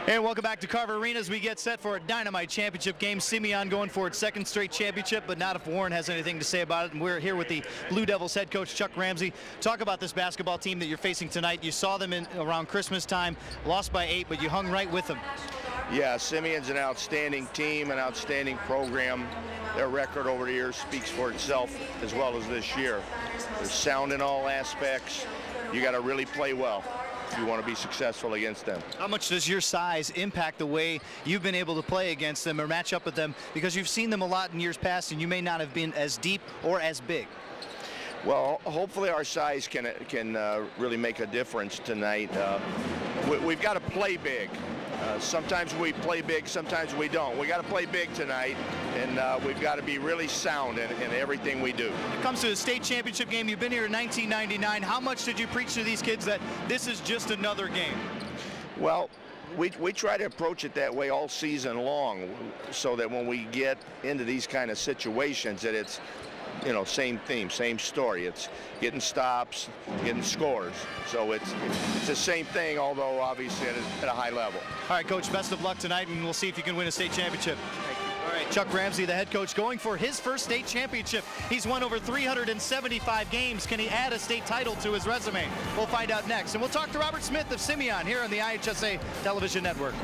And welcome back to Carver Arena as we get set for a dynamite championship game. Simeon going for its second straight championship, but not if Warren has anything to say about it. And we're here with the Blue Devils head coach, Chuck Ramsey. Talk about this basketball team that you're facing tonight. You saw them around Christmas time, lost by 8, but you hung right with them. Yeah, Simeon's an outstanding team, an outstanding program. Their record over the years speaks for itself, as well as this year. They're sound in all aspects. You got to really play well if you want to be successful against them. How much does your size impact the way you've been able to play against them or match up with them? Because you've seen them a lot in years past, and you may not have been as deep or as big. Well, hopefully our size can really make a difference tonight. We've got to play big. Sometimes we play big, sometimes we don't. We got to play big tonight, and we've got to be really sound in everything we do. When it comes to the state championship game, you've been here in 1999. How much did you preach to these kids that this is just another game? Well, we try to approach it that way all season long, so that when we get into these kind of situations, that it's, you know, same theme, same story. It's getting stops, getting scores. So it's the same thing, although obviously at a high level. All right, Coach, best of luck tonight, and we'll see if you can win a state championship. Thank you. All right, Chuck Ramsey, the head coach, going for his first state championship. He's won over 375 games. Can he add a state title to his resume? We'll find out next. And we'll talk to Robert Smith of Simeon here on the IHSA television network.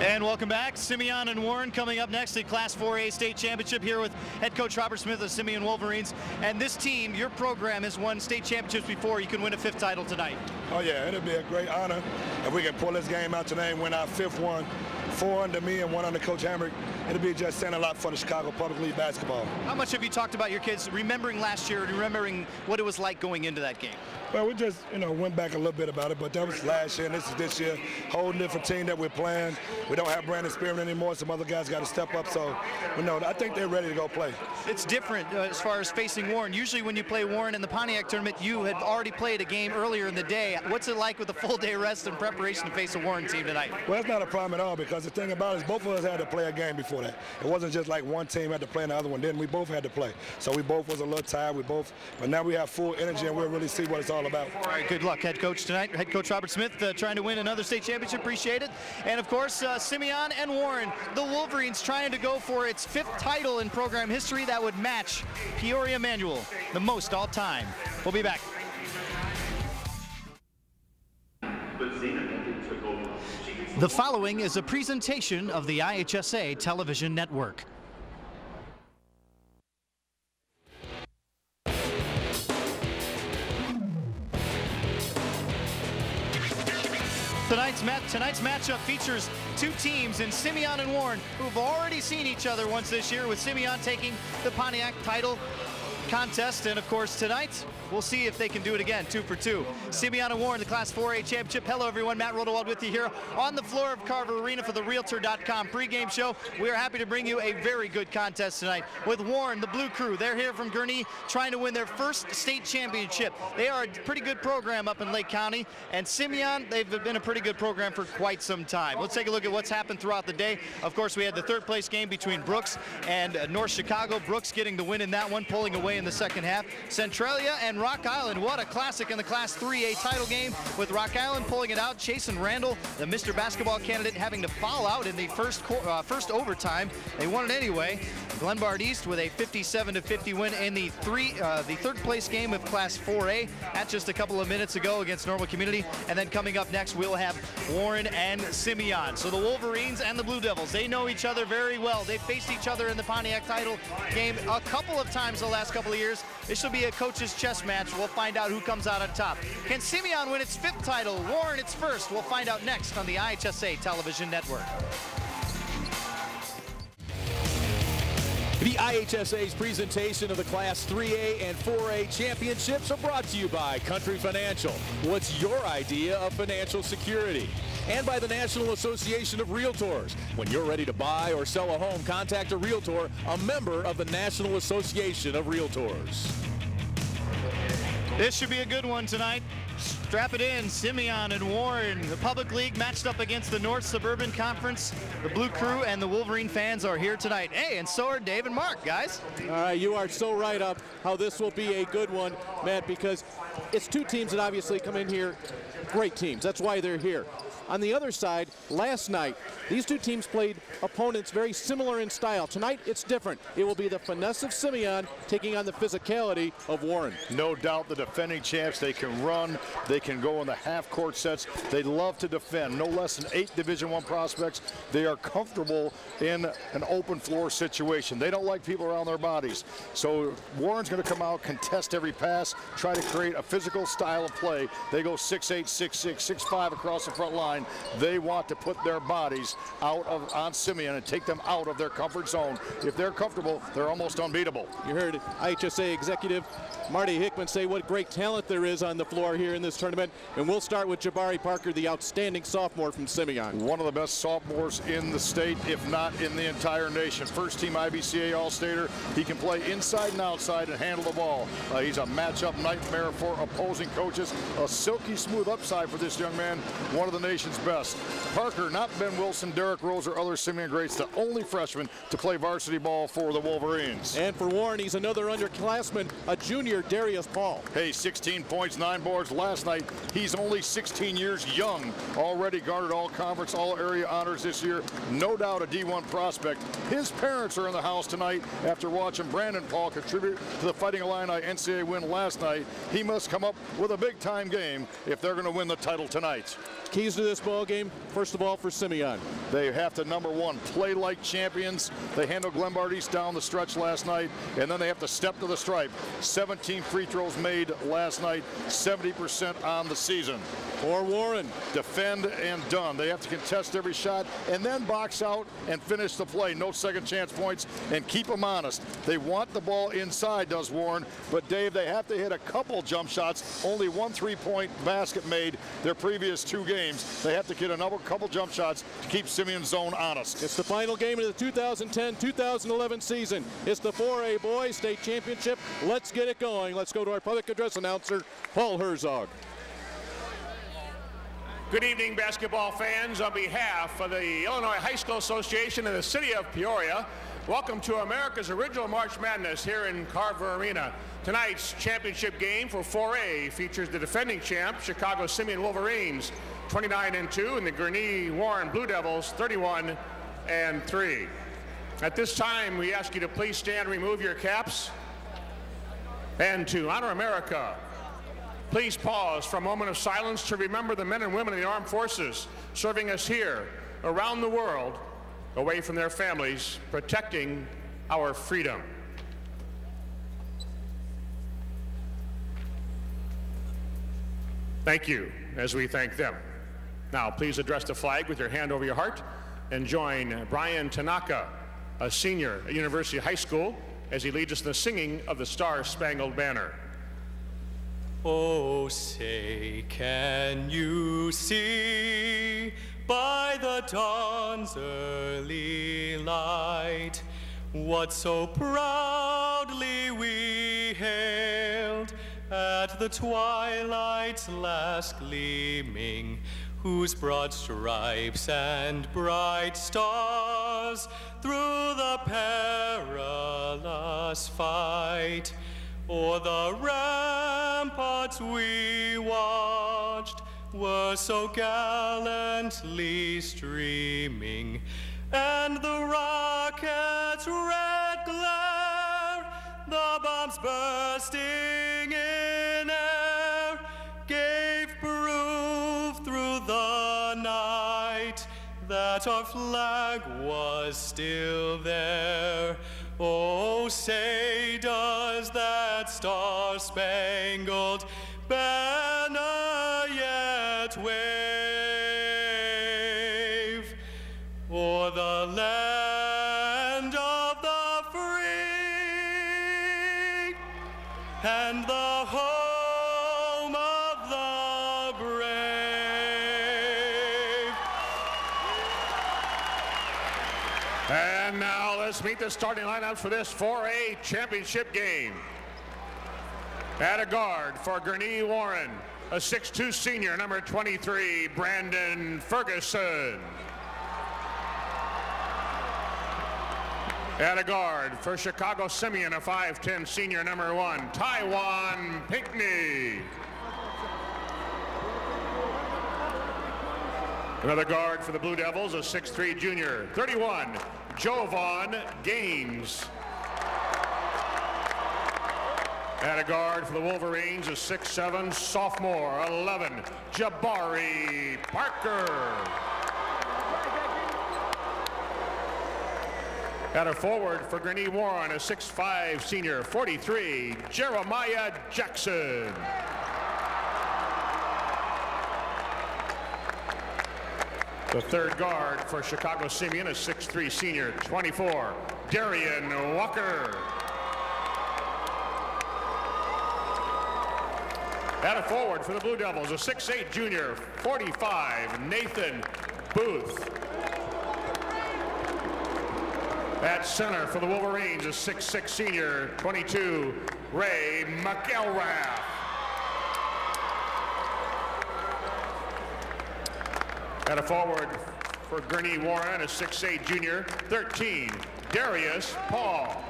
And welcome back. Simeon and Warren coming up next at Class 4A State Championship here with head coach Robert Smith of Simeon Wolverines. And this team, your program, has won state championships before. You can win a 5th title tonight. Oh yeah, it'll be a great honor if we can pull this game out tonight and win our 5th one. 4 under me and 1 under Coach Hamrick. It'll be just saying a lot for the Chicago Public League basketball. How much have you talked about your kids remembering last year and remembering what it was like going into that game? Well, we just, went back a little bit about it, but that was last year and this is this year. Whole different team that we're playing. We don't have Brandon Spearman anymore. Some other guys got to step up. So, I think they're ready to go play. It's different as far as facing Warren. Usually when you play Warren in the Pontiac tournament, you had already played a game earlier in the day. What's it like with a full day rest and preparation to face a Warren team tonight? Well, it's not a problem at all, because the thing about it is both of us had to play a game before that. It wasn't just like one team had to play and the other one didn't. We both had to play. So we both was a little tired. But now we have full energy and we'll really see what it's all about. All right, good luck, head coach tonight. Head coach Robert Smith trying to win another state championship. Appreciate it. And of course, Simeon and Warren, the Wolverines, trying to go for its 5th title in program history. That would match Peoria Manual, the most all time. We'll be back. The following is a presentation of the IHSA television network. Tonight's matchup features 2 teams in Simeon and Warren who've already seen each other once this year, with Simeon taking the Pontiac title contest. And of course tonight we'll see if they can do it again, 2 for 2. Simeon and Warren, the Class 4A championship. Hello everyone, Matt Rodewald with you here on the floor of Carver Arena for the Realtor.com pregame show. We are happy to bring you a very good contest tonight with Warren, the Blue Crew. They're here from Gurnee trying to win their first state championship. They are a pretty good program up in Lake County, and Simeon, they've been a pretty good program for quite some time. Let's take a look at what's happened throughout the day. Of course, we had the 3rd place game between Brooks and North Chicago. Brooks getting the win in that one, pulling away in the second half. Centralia and Rock Island, what a classic in the Class 3A title game, with Rock Island pulling it out. Chasen Randall, the Mr. Basketball candidate, having to foul out in the first overtime. They won it anyway. Glenbard East with a 57-50 win in the 3rd place game of Class 4A. That's just a couple of minutes ago against Normal Community. And then coming up next, we'll have Warren and Simeon. So the Wolverines and the Blue Devils, they know each other very well. They've faced each other in the Pontiac title game a couple of times the last couple of years. This will be a coach's chess match. We'll find out who comes out on top. Can Simeon win its 5th title? Warren its 1st? We'll find out next on the IHSA television network. The IHSA's presentation of the Class 3A and 4A championships are brought to you by Country Financial. What's your idea of financial security? And by the National Association of Realtors. When you're ready to buy or sell a home, contact a realtor, a member of the National Association of Realtors. This should be a good one tonight. Strap it in. Simeon and Warren, the Public League matched up against the North Suburban Conference. The Blue Crew and the Wolverine fans are here tonight. Hey, and so are Dave and Mark, guys. All right, you are so right up how this will be a good one, Matt, because it's two teams that obviously come in here, great teams. That's why they're here. On the other side, last night, these two teams played opponents very similar in style. Tonight, it's different. It will be the finesse of Simeon taking on the physicality of Warren. No doubt the defending champs, they can run, they can go in the half-court sets. They love to defend. No less than 8 Division I prospects. They are comfortable in an open floor situation. They don't like people around their bodies. So Warren's going to come out, contest every pass, try to create a physical style of play. They go 6'8", 6'6", 6'5" across the front line. They want to put their bodies out on Simeon and take them out of their comfort zone. If they're comfortable, they're almost unbeatable. You heard IHSA executive Marty Hickman say what great talent there is on the floor here in this tournament. And we'll start with Jabari Parker, the outstanding sophomore from Simeon. One of the best sophomores in the state, if not in the entire nation. First team IBCA All-Stater. He can play inside and outside and handle the ball. He's a matchup nightmare for opposing coaches. A silky smooth upside for this young man, one of the nation's best. Parker, not Ben Wilson, Derek Rose, or other Simeon greats, the only freshman to play varsity ball for the Wolverines. And for Warren, he's another underclassman, a junior, Darius Paul. Hey, 16 points, 9 boards last night. He's only 16 years young, already garnered all conference, all area honors this year. No doubt a D1 prospect. His parents are in the house tonight after watching Brandon Paul contribute to the Fighting Illini NCAA win last night. He must come up with a big-time game if they're going to win the title tonight. Keys to this ball game, first of all, for Simeon. They have to, number one, play like champions. They handled Glenbard East down the stretch last night, and then they have to step to the stripe. 17 free throws made last night, 70% on the season. For Warren, defend and done. They have to contest every shot and then box out and finish the play. No second chance points, and keep them honest. They want the ball inside, does Warren, but Dave, they have to hit a couple jump shots. Only 1 3-point basket made their previous 2 games. They have to get another couple jump shots to keep Simeon's zone honest. It's the final game of the 2010-2011 season. It's the 4A Boys State Championship. Let's get it going. Let's go to our public address announcer, Paul Herzog. Good evening, basketball fans. On behalf of the Illinois High School Association and the City of Peoria, welcome to America's original March Madness here in Carver Arena. Tonight's championship game for 4A features the defending champ, Chicago Simeon Wolverines, 29-2, and the Gurnee Warren Blue Devils, 31-3. At this time, we ask you to please stand and remove your caps. And to honor America, please pause for a moment of silence to remember the men and women of the armed forces serving us here, around the world, away from their families, protecting our freedom. Thank you, as we thank them. Now, please address the flag with your hand over your heart and join Brian Tanaka, a senior at University High School, as he leads us in the singing of the Star-Spangled Banner. Oh, say, can you see by the dawn's early light what so proudly we hailed at the twilight's last gleaming, whose broad stripes and bright stars through the perilous fight o'er the ramparts we watched were so gallantly streaming, and the rocket's red glare, the bombs bursting in air, gave proof through the night that our flag was still there. Oh, say, does that star-spangled banner yet wave o'er the land of the free and the home of the brave? And now let's meet the starting lineup for this 4A championship game. At a guard for Gurnee Warren, a 6'2" senior, number 23, Brandon Ferguson. At a guard for Chicago Simeon, a 5'10" senior, number 1, Taiwan Pinckney. Another guard for the Blue Devils, a 6'3" junior, 31, Jovan Gaines. At a guard for the Wolverines, a 6'7" sophomore, 11, Jabari Parker. At a forward for Gurnee Warren, a 6'5" senior, 43, Jeremiah Jackson. The third guard for Chicago Simeon, a 6'3" senior, 24, Darian Walker. At a forward for the Blue Devils, a 6'8" junior, 45, Nathan Booth. At center for the Wolverines, a 6'6" senior, 22, Ray McElrath. At a forward for Gurnee Warren, a 6'8" junior, 13, Darius Paul.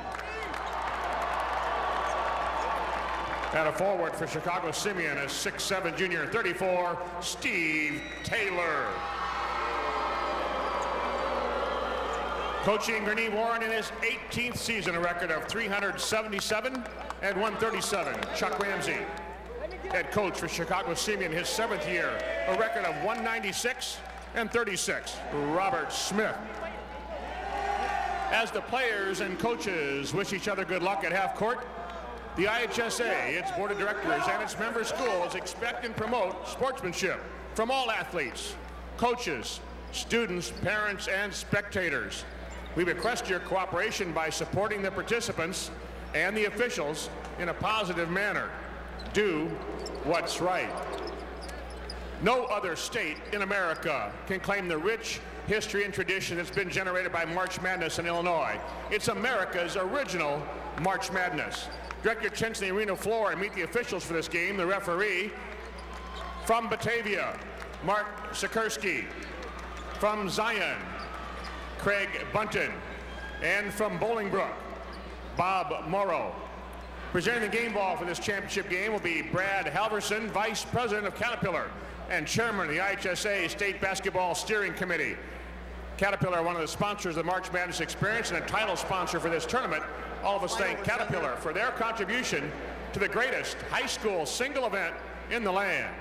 At a forward for Chicago Simeon, a 6'7" junior, 34, Steve Taylor. Coaching Gurnee Warren in his 18th season, a record of 377 and 137, Chuck Ramsey. Head coach for Chicago Simeon, his 7th year, a record of 196 and 36, Robert Smith. As the players and coaches wish each other good luck at half court, the IHSA, its board of directors, and its member schools expect and promote sportsmanship from all athletes, coaches, students, parents, and spectators. We request your cooperation by supporting the participants and the officials in a positive manner. Do what's right. No other state in America can claim the rich history and tradition that's been generated by March Madness in Illinois. It's America's original March Madness. Direct your attention to the arena floor and meet the officials for this game. The referee from Batavia, Mark Sikorsky. From Zion, Craig Bunton. And from Bolingbrook, Bob Morrow. Presenting the game ball for this championship game will be Brad Halverson, Vice President of Caterpillar and Chairman of the IHSA State Basketball Steering Committee. Caterpillar, one of the sponsors of the March Madness Experience and a title sponsor for this tournament. All of us thank Caterpillar for their contribution to the greatest high school single event in the land.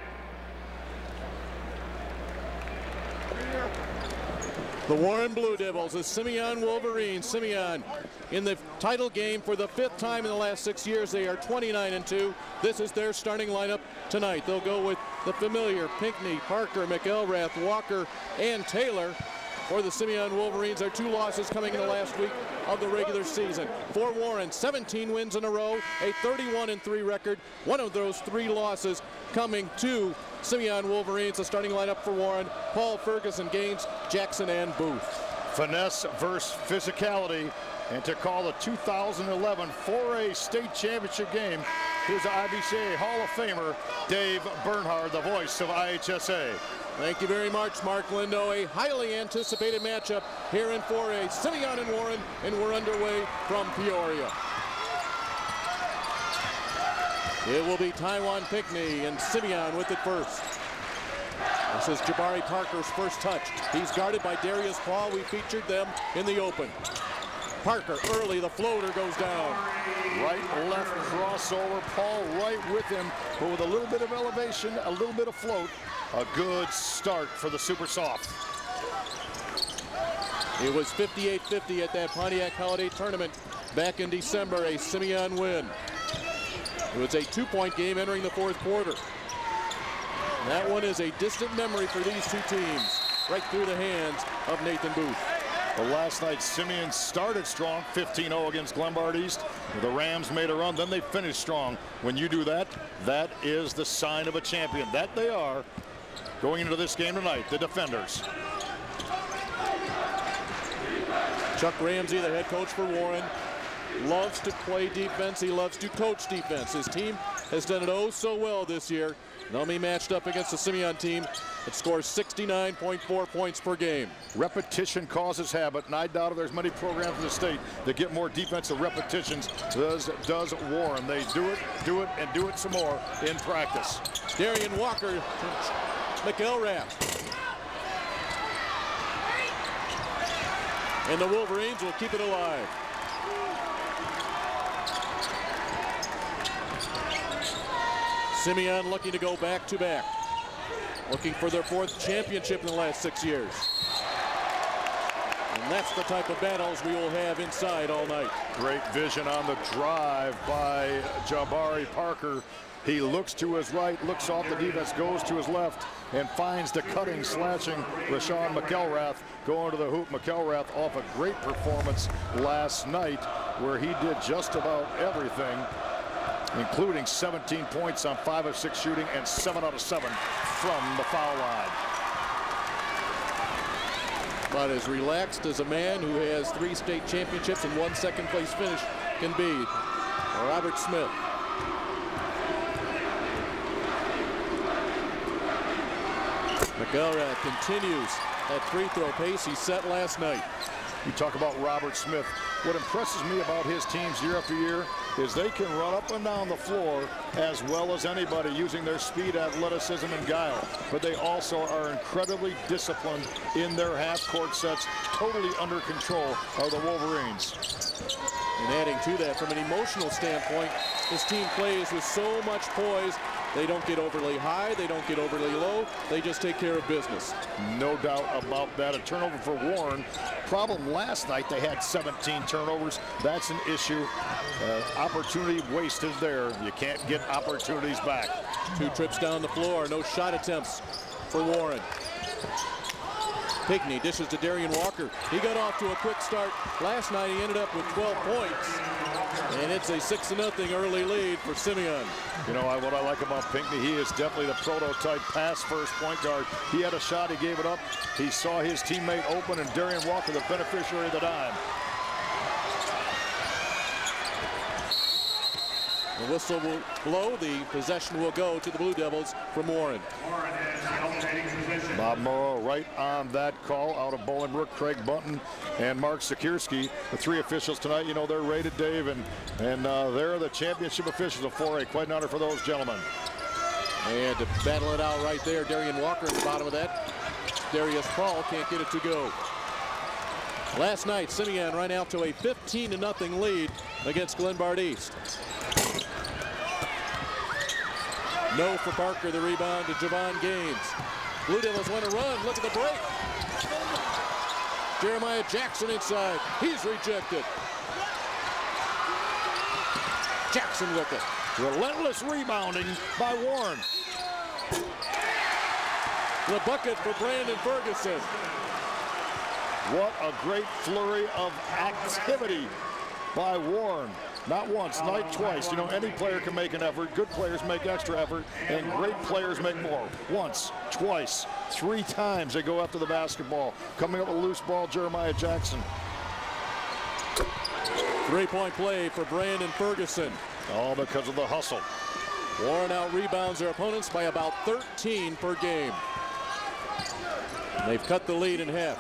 The Warren Blue Devils, the Simeon Wolverines. Simeon in the title game for the 5th time in the last 6 years. They are 29-2. This is their starting lineup tonight. They'll go with the familiar Pinckney, Parker, McElrath, Walker, and Taylor. For the Simeon Wolverines, their 2 losses coming in the last week of the regular season. For Warren, 17 wins in a row, a 31-3 record. One of those 3 losses coming to Simeon Wolverines. The starting lineup for Warren: Paul, Ferguson, Gaines, Jackson, and Booth. Finesse versus physicality. And to call the 2011 4A state championship game, here's the IBCA Hall of Famer, Dave Bernhard, the voice of IHSA. Thank you very much, Mark Lindo. A highly anticipated matchup here in 4A. Simeon and Warren, and we're underway from Peoria. It will be Taiwan Pinckney and Simeon with it first. This is Jabari Parker's first touch. He's guarded by Darius Paul. We featured them in the open. Parker early, the floater goes down. Right, left crossover, Paul right with him, but with a little bit of elevation, a little bit of float. A good start for the Super Soft. It was 58-50 at that Pontiac Holiday Tournament back in December, a Simeon win. It was a 2-point game entering the 4th quarter. That one is a distant memory for these 2 teams, right through the hands of Nathan Booth. Well, last night, Simeon started strong, 15-0 against Glenbard East. The Rams made a run, then they finished strong. When you do that, that is the sign of a champion. That they are going into this game tonight, the defenders. Chuck Ramsey, the head coach for Warren, loves to play defense. He loves to coach defense. His team has done it oh so well this year. They'll be matched up against the Simeon team that scores 69.4 points per game. Repetition causes habit, and I doubt if there's many programs in the state that get more defensive repetitions does Warren. They do it, and do it some more in practice. Darian Walker, McElrath. And the Wolverines will keep it alive. Simeon looking to go back-to-back. Looking for their 4th championship in the last 6 years. And that's the type of battles we will have inside all night. Great vision on the drive by Jabari Parker. He looks to his right, looks off the defense, goes to his left, and finds the cutting, slashing Rashawn McElrath going to the hoop. McElrath off a great performance last night where he did just about everything, including 17 points on 5 of 6 shooting and 7 out of 7 from the foul line. But as relaxed as a man who has 3 state championships and 1 second-place finish can be, Robert Smith. McElrath continues that free throw pace he set last night. You talk about Robert Smith. What impresses me about his teams year after year is they can run up and down the floor as well as anybody using their speed, athleticism, and guile. But they also are incredibly disciplined in their half-court sets, totally under control are the Wolverines. And adding to that, from an emotional standpoint, this team plays with so much poise. They don't get overly high, they don't get overly low, they just take care of business. No doubt about that. A turnover for Warren. Problem last night, they had 17 turnovers. That's an issue. Opportunity wasted there. You can't get opportunities back. 2 trips down the floor, no shot attempts for Warren. Pinkney dishes to Darian Walker. He got off to a quick start last night. He ended up with 12 points. And it's a 6-0 early lead for Simeon. You know, what I like about Pinkney, he is definitely the prototype pass-first point guard. He had a shot, he gave it up. He saw his teammate open, and Darian Walker, the beneficiary of the dime. The whistle will blow. The possession will go to the Blue Devils from Warren. Bob Morrow right on that call out of Bolingbrook. Craig Bunton and Mark Sikierski, the 3 officials tonight. You know, they're rated, Dave, and they're the championship officials of 4A. Quite an honor for those gentlemen. And to battle it out right there, Darian Walker at the bottom of that. Darius Paul can't get it to go. Last night, Simeon ran out to a 15-0 lead against Glenbard East. No for Parker, the rebound to Javon Gaines. Blue Devils want to run, look at the break. Jeremiah Jackson inside, he's rejected. Jackson with it. Relentless rebounding by Warren. The bucket for Brandon Ferguson. What a great flurry of activity by Warren. Not once, not twice. You know, any player can make an effort. Good players make extra effort, and great players make more. Once, twice, 3 times they go after the basketball. Coming up with a loose ball, Jeremiah Jackson. 3-point play for Brandon Ferguson. All because of the hustle. Warren out rebounds their opponents by about 13 per game. They've cut the lead in half.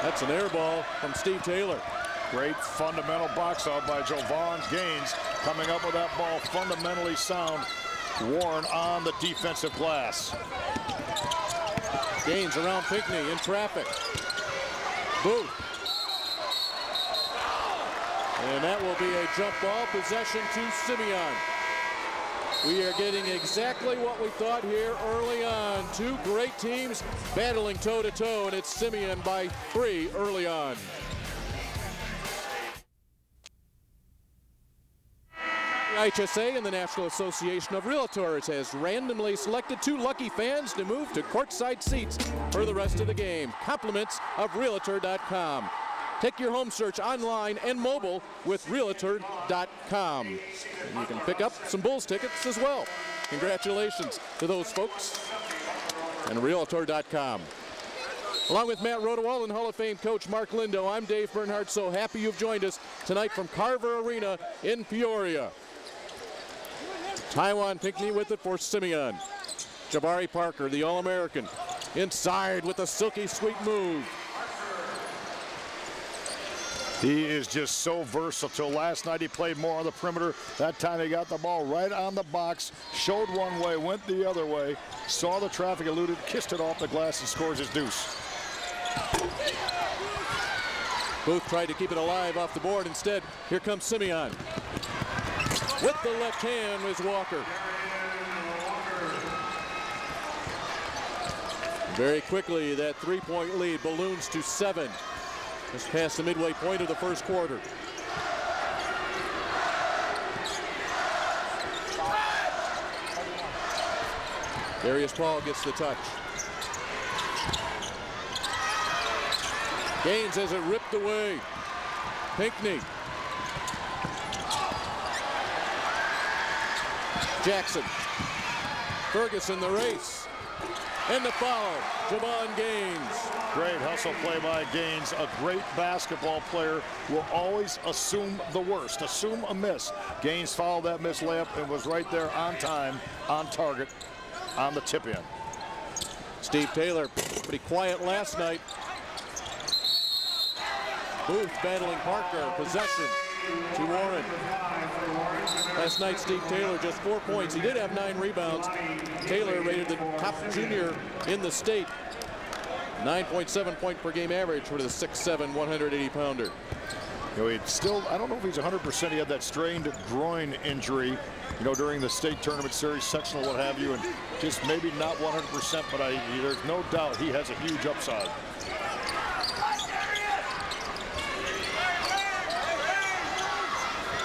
That's an air ball from Steve Taylor. Great fundamental box out by Javon Gaines. Coming up with that ball, fundamentally sound. Warren on the defensive glass. Gaines around Pinkney in traffic. Booth. And that will be a jump ball possession to Simeon. We are getting exactly what we thought here early on. 2 great teams battling toe-to-toe, and it's Simeon by 3 early on. The IHSA and the National Association of Realtors has randomly selected 2 lucky fans to move to courtside seats for the rest of the game. Compliments of Realtor.com. Take your home search online and mobile with Realtor.com. And you can pick up some Bulls tickets as well. Congratulations to those folks and Realtor.com. Along with Matt Rodewald and Hall of Fame coach Mark Lindo, I'm Dave Bernhardt. So happy you've joined us tonight from Carver Arena in Peoria. Taiwan Pinckney with it for Simeon. Jabari Parker, the All-American, inside with a silky sweet move. He is just so versatile. Last night he played more on the perimeter. That time he got the ball right on the box, showed one way, went the other way, saw the traffic, eluded, kissed it off the glass, and scores his deuce. Booth tried to keep it alive off the board. Instead, here comes Simeon. With the left hand is Walker. Very quickly, that three-point lead balloons to 7. Just past the midway point of the first quarter. Darius Paul gets the touch. Gaines has it ripped away. Pinckney. Jackson. Ferguson the race. And the foul. Javon Gaines. Great hustle play by Gaines. A great basketball player will always assume the worst, assume a miss. Gaines fouled that miss layup and was right there on time, on target, on the tip-in. Steve Taylor, pretty quiet last night. Booth battling Parker, possession to Warren. Last night, Steve Taylor just 4 points. He did have 9 rebounds. Taylor rated the top junior in the state. 9.7 point per game average for the 6'7", 180-pounder. You know, he'd still, I don't know if he's 100%. He had that strained groin injury, you know, during the state tournament series, sectional, what have you, and just maybe not 100%, but there's no doubt he has a huge upside.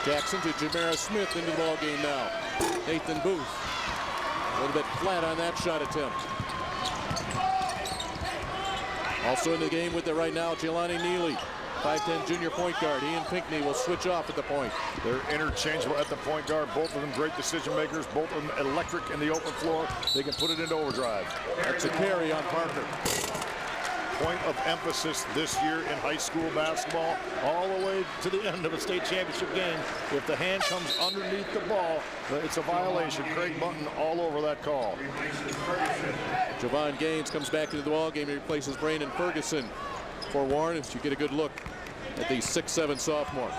Jackson to Jamera Smith into the ball game now. Nathan Booth, a little bit flat on that shot attempt. Also in the game with it right now, Jelani Neely, 5'10" junior point guard. He and Pinckney will switch off at the point. They're interchangeable at the point guard. Both of them great decision makers. Both of them electric in the open floor. They can put it into overdrive. That's a carry on Parker. Point of emphasis this year in high school basketball, all the way to the end of a state championship game. If the hand comes underneath the ball, it's a violation. Craig Mutton all over that call. Javon Gaines comes back into the ball game. He replaces Brandon Ferguson for Warren. As you get a good look at the 6'7" sophomore.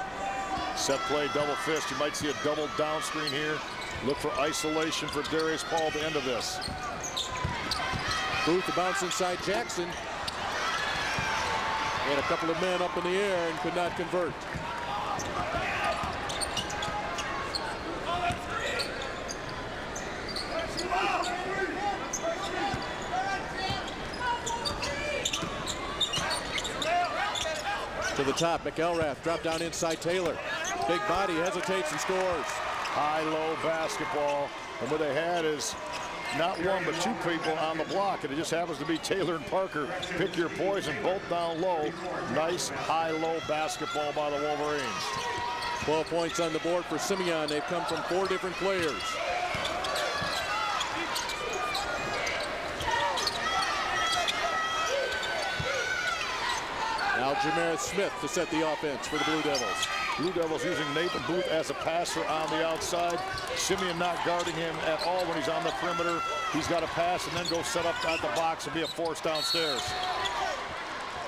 Set play, double fist. You might see a double down screen here. Look for isolation for Darius Paul at the end of this. Booth to bounce inside Jackson. Had a couple of men up in the air and could not convert. To the top, McElrath dropped down inside Taylor. Big body hesitates and scores. High-low basketball. And what they had is not one but 2 people on the block, and it just happens to be Taylor and Parker. Pick your poison, both down low. Nice high-low basketball by the Wolverines. 12 points on the board for Simeon. They've come from 4 different players. Now Jamera Smith to set the offense for the Blue Devils. Blue Devils using Nathan Booth as a passer on the outside. Simeon not guarding him at all when he's on the perimeter. He's got to pass and then go set up at the box and be a force downstairs.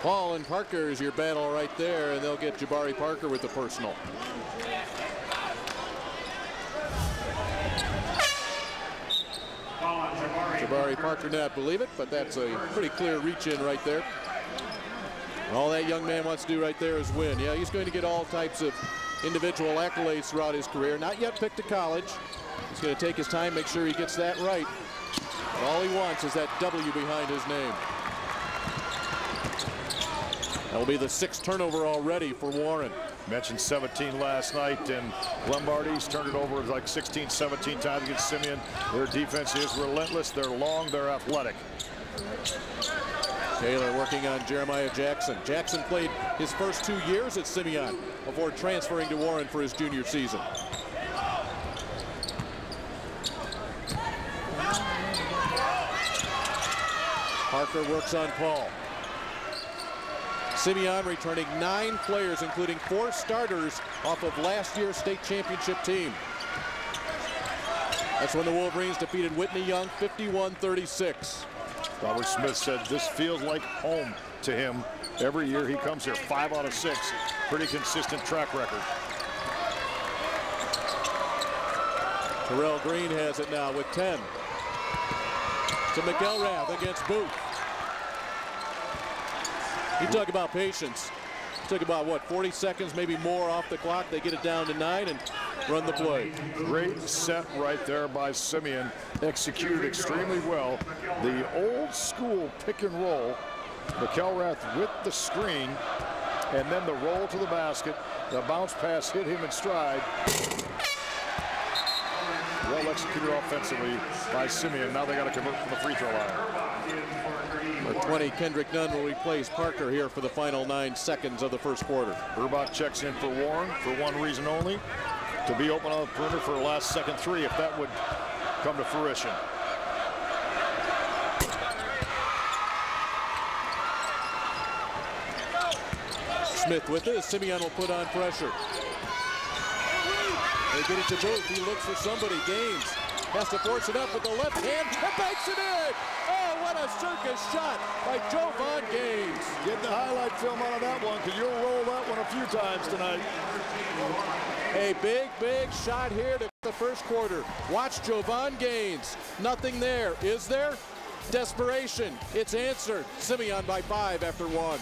Paul and Parker is your battle right there, and they'll get Jabari Parker with the personal. Jabari Parker not believe it, but that's a pretty clear reach in right there. All that young man wants to do right there is win. Yeah, he's going to get all types of individual accolades throughout his career. Not yet picked to college. He's going to take his time, make sure he gets that right. But all he wants is that W behind his name. That will be the 6th turnover already for Warren. Mentioned 17 last night, and Lombardi's turned it over like 16, 17 times against Simeon. Their defense is relentless. They're long, they're athletic. Taylor working on Jeremiah Jackson. Jackson played his first 2 years at Simeon before transferring to Warren for his junior season. Parker works on Paul. Simeon returning 9 players, including 4 starters off of last year's state championship team. That's when the Wolverines defeated Whitney Young 51-36. Robert Smith said this feels like home to him. Every year he comes here, 5 out of 6. Pretty consistent track record. Terrell Green has it now with 10. To McElrath against Booth. You talk about patience. It took about, what, 40 seconds, maybe more off the clock. They get it down to 9 and run the play. Great set right there by Simeon. Executed extremely well. The old school pick and roll. McElrath with the screen, and then the roll to the basket. The bounce pass hit him in stride. Well executed offensively by Simeon. Now they got to convert from the free throw line. Number 20, Kendrick Nunn will replace Parker here for the final 9 seconds of the first quarter. Urbach checks in for Warren for one reason only, to be open on the perimeter for a last second 3 if that would come to fruition. Smith with this. Simeon will put on pressure. They get it to Booth. He looks for somebody. Gaines has to force it up with the left hand and banks it in. Oh, what a circus shot by Jovan Gaines. Get the highlight film out of that one, because you'll roll that one a few times tonight. A big, big shot here to the first quarter. Watch Jovan Gaines. Nothing there. Is there? Desperation. It's answered. Simeon by 5 after 1.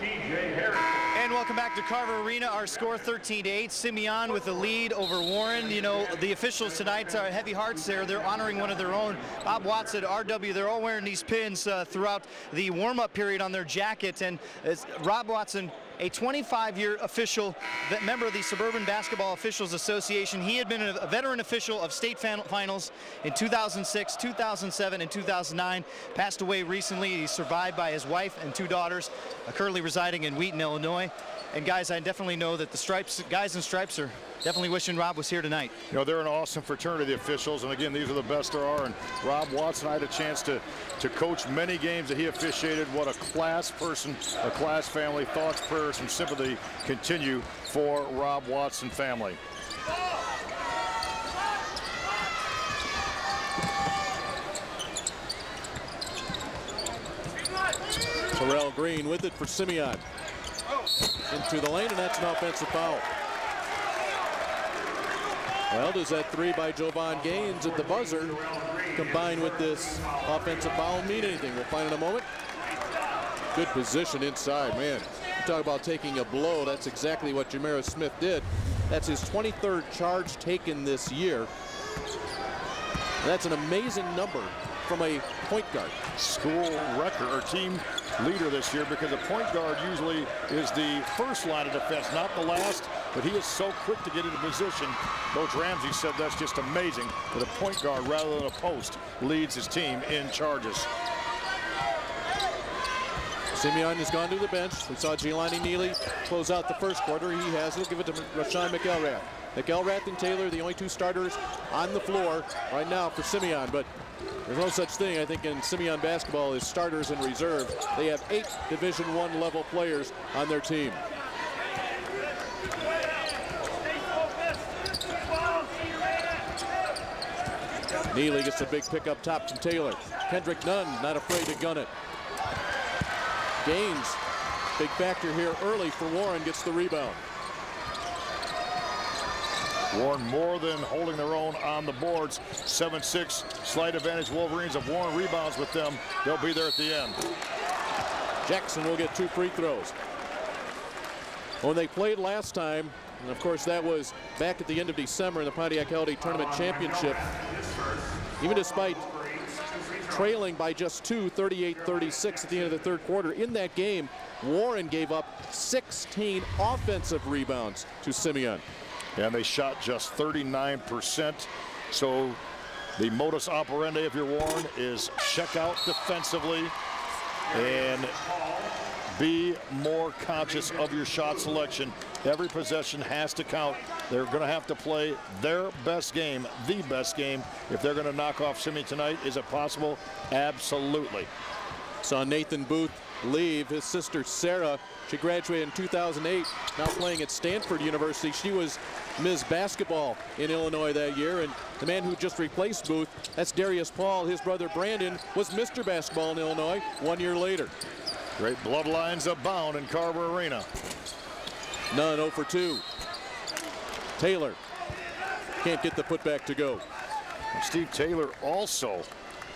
And welcome back to Carver Arena. Our score 13-8. Simeon with the lead over Warren. You know, the officials tonight are heavy hearts there. They're honoring one of their own. Bob Watson, RW, they're all wearing these pins throughout the warm-up period on their jacket. And as Rob Watson, a 25-year official, member of the Suburban Basketball Officials Association. He had been a veteran official of state finals in 2006, 2007, and 2009. Passed away recently. He's survived by his wife and 2 daughters, currently residing in Wheaton, Illinois. And guys, I definitely know that the guys in stripes are definitely wishing Rob was here tonight. You know, they're an awesome fraternity, the officials, and again, these are the best there are. And Rob Watson, I had a chance to coach many games that he officiated. What a class person, a class family. Thoughts, prayers, and sympathy continue for Rob Watson family. Terrell Green with it for Simeon. Into the lane, and that's an offensive foul. Well, does that 3 by Jovan Gaines at the buzzer combined with this offensive foul mean anything? We'll find in a moment. Good position inside, man. You talk about taking a blow. That's exactly what Jamera Smith did. That's his 23rd charge taken this year. That's an amazing number from a point guard. School record or team leader this year, because a point guard usually is the first line of defense, not the last, but he is so quick to get into position. Coach Ramsey said that's just amazing that a point guard rather than a post leads his team in charges. Simeon has gone to the bench. We saw Jelani Neely close out the first quarter. He has it. He'll give it to Rashawn McElrath. McElrath and Taylor, the only 2 starters on the floor right now for Simeon, but there's no such thing, I think, in Simeon basketball as starters and reserve. They have 8 Division I level players on their team. Neely gets a big pick up top from Taylor. Kendrick Nunn not afraid to gun it. Gaines, big factor here early for Warren, gets the rebound. Warren more than holding their own on the boards. 7-6 slight advantage Wolverines. If Warren rebounds with them, they'll be there at the end. Jackson will get 2 free throws. When they played last time, and of course that was back at the end of December in the Pontiac Holiday Tournament Championship, even despite trailing by just 2, 38-36 at the end of the 3rd quarter, in that game, Warren gave up 16 offensive rebounds to Simeon. And they shot just 39%. So the modus operandi, if you're Warren, is check out defensively and be more conscious of your shot selection. Every possession has to count. They're going to have to play their best game, the best game, if they're going to knock off Simeon tonight. Is it possible? Absolutely. Saw Nathan Booth leave. His sister Sarah, she graduated in 2008, now playing at Stanford University. She was Ms. Basketball in Illinois that year, and the man who just replaced Booth, that's Darius Paul. His brother Brandon was Mr. Basketball in Illinois 1 year later. Great bloodlines abound in Carver Arena. Nunn 0 for 2. Taylor can't get the putback to go. And Steve Taylor also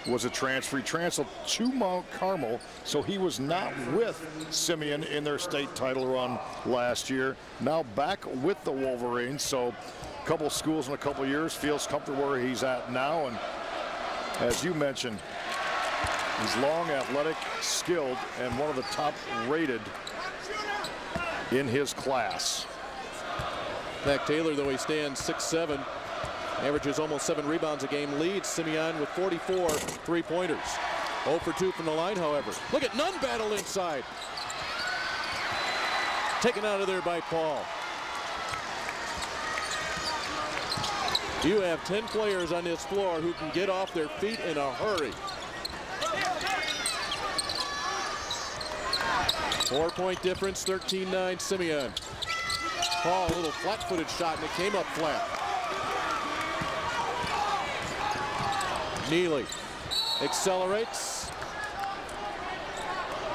was a transfer. He transferred to Mount Carmel, so he was not with Simeon in their state title run last year. Now back with the Wolverines, so a couple schools in a couple years, feels comfortable where he's at now. And as you mentioned, he's long, athletic, skilled, and one of the top rated in his class. Back Taylor, though, he stands 6'7", averages almost 7 rebounds a game, leads Simeon with 44 3-pointers. 0 for 2 from the line, however. Look at Nunn battle inside. Taken out of there by Paul. You have 10 players on this floor who can get off their feet in a hurry. 4-point difference, 13-9 Simeon. Paul, a little flat-footed shot, and it came up flat. Neely accelerates.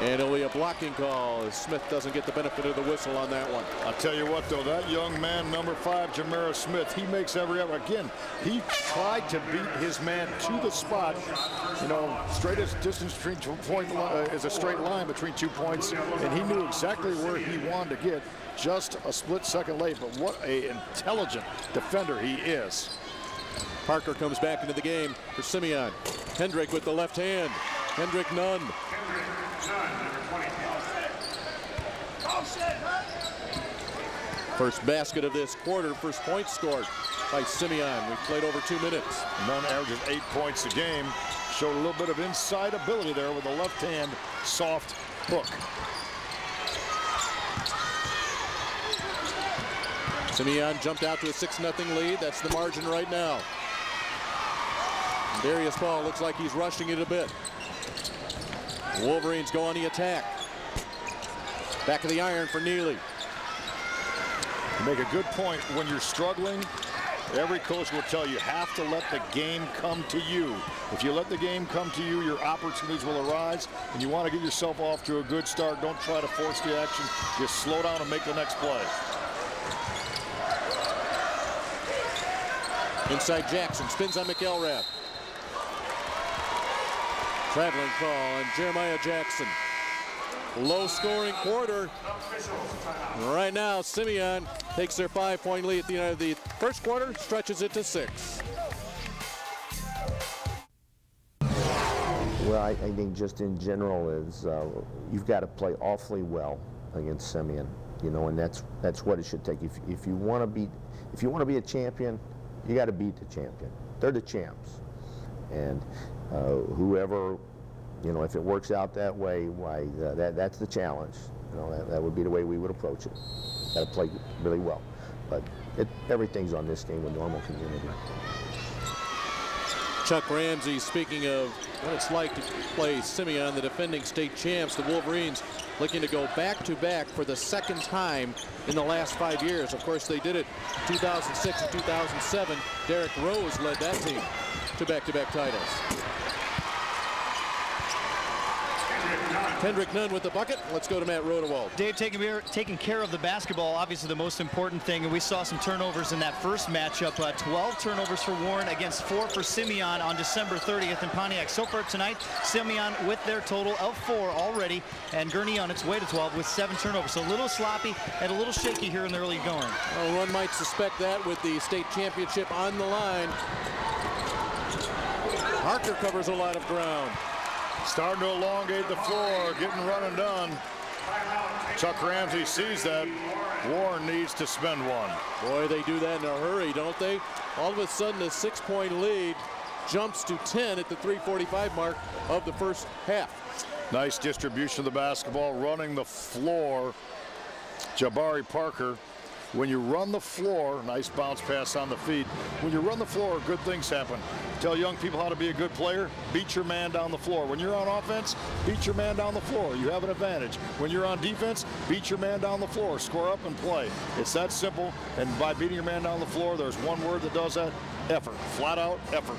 And it'll be a blocking call as Smith doesn't get the benefit of the whistle on that one. I'll tell you what, though, that young man, number 5, Jamera Smith, he makes every effort. Again, he tried to beat his man to the spot. You know, straightest distance between 2 points is a straight line between 2 points, and he knew exactly where he wanted to get, just a split second late. But what an intelligent defender he is. Parker comes back into the game for Simeon. Hendrick with the left hand. Hendrick Nunn. First basket of this quarter, first point scored by Simeon. We've played over 2 minutes. Nunn averages 8 points a game. Showed a little bit of inside ability there with the left hand soft hook. Simeon jumped out to a 6-0 lead. That's the margin right now. Darius Paul looks like he's rushing it a bit. Wolverines go on the attack. Back of the iron for Neely. You make a good point. When you're struggling, every coach will tell you have to let the game come to you. If you let the game come to you, your opportunities will arise, and you want to get yourself off to a good start. Don't try to force the action. Just slow down and make the next play. Inside Jackson, spins on McElrath. Traveling call on Jeremiah Jackson. Low scoring quarter. Right now, Simeon takes their 5-point lead at the end of the first quarter, stretches it to 6. Well, I think just in general is you've got to play awfully well against Simeon, you know, and that's what it should take. If you want to be a champion, you got to beat the champion. They're the champs, and whoever, you know, if it works out that way, why that's the challenge. You know, that would be the way we would approach it. Got to play really well, but everything's on this game with normal community. Chuck Ramsey speaking of what it's like to play Simeon, the defending state champs. The Wolverines looking to go back-to-back for the second time in the last 5 years. Of course, they did it 2006 and 2007. Derrick Rose led that team to back-to-back titles. Hendrick Nunn with the bucket. Let's go to Matt Rodewald. Dave, taking care of the basketball, obviously the most important thing, and we saw some turnovers in that first matchup. 12 turnovers for Warren against 4 for Simeon on December 30th in Pontiac. So far tonight, Simeon with their total of 4 already, and Gurnee on its way to 12 with 7 turnovers. So a little sloppy and a little shaky here in the early going. Well, one might suspect that with the state championship on the line. Parker covers a lot of ground. Starting to elongate the floor, getting run and done. Chuck Ramsey sees that. Warren needs to spend one. Boy, they do that in a hurry, don't they? All of a sudden, a 6-point lead jumps to 10 at the 3:45 mark of the first half. Nice distribution of the basketball, running the floor. Jabari Parker. When you run the floor, nice bounce pass on the feet. When you run the floor, good things happen. tell young people how to be a good player. Beat your man down the floor. When you're on offense, beat your man down the floor. You have an advantage. When you're on defense, beat your man down the floor. Score up and play. It's that simple. And by beating your man down the floor, there's one word that does that: effort. Flat out effort.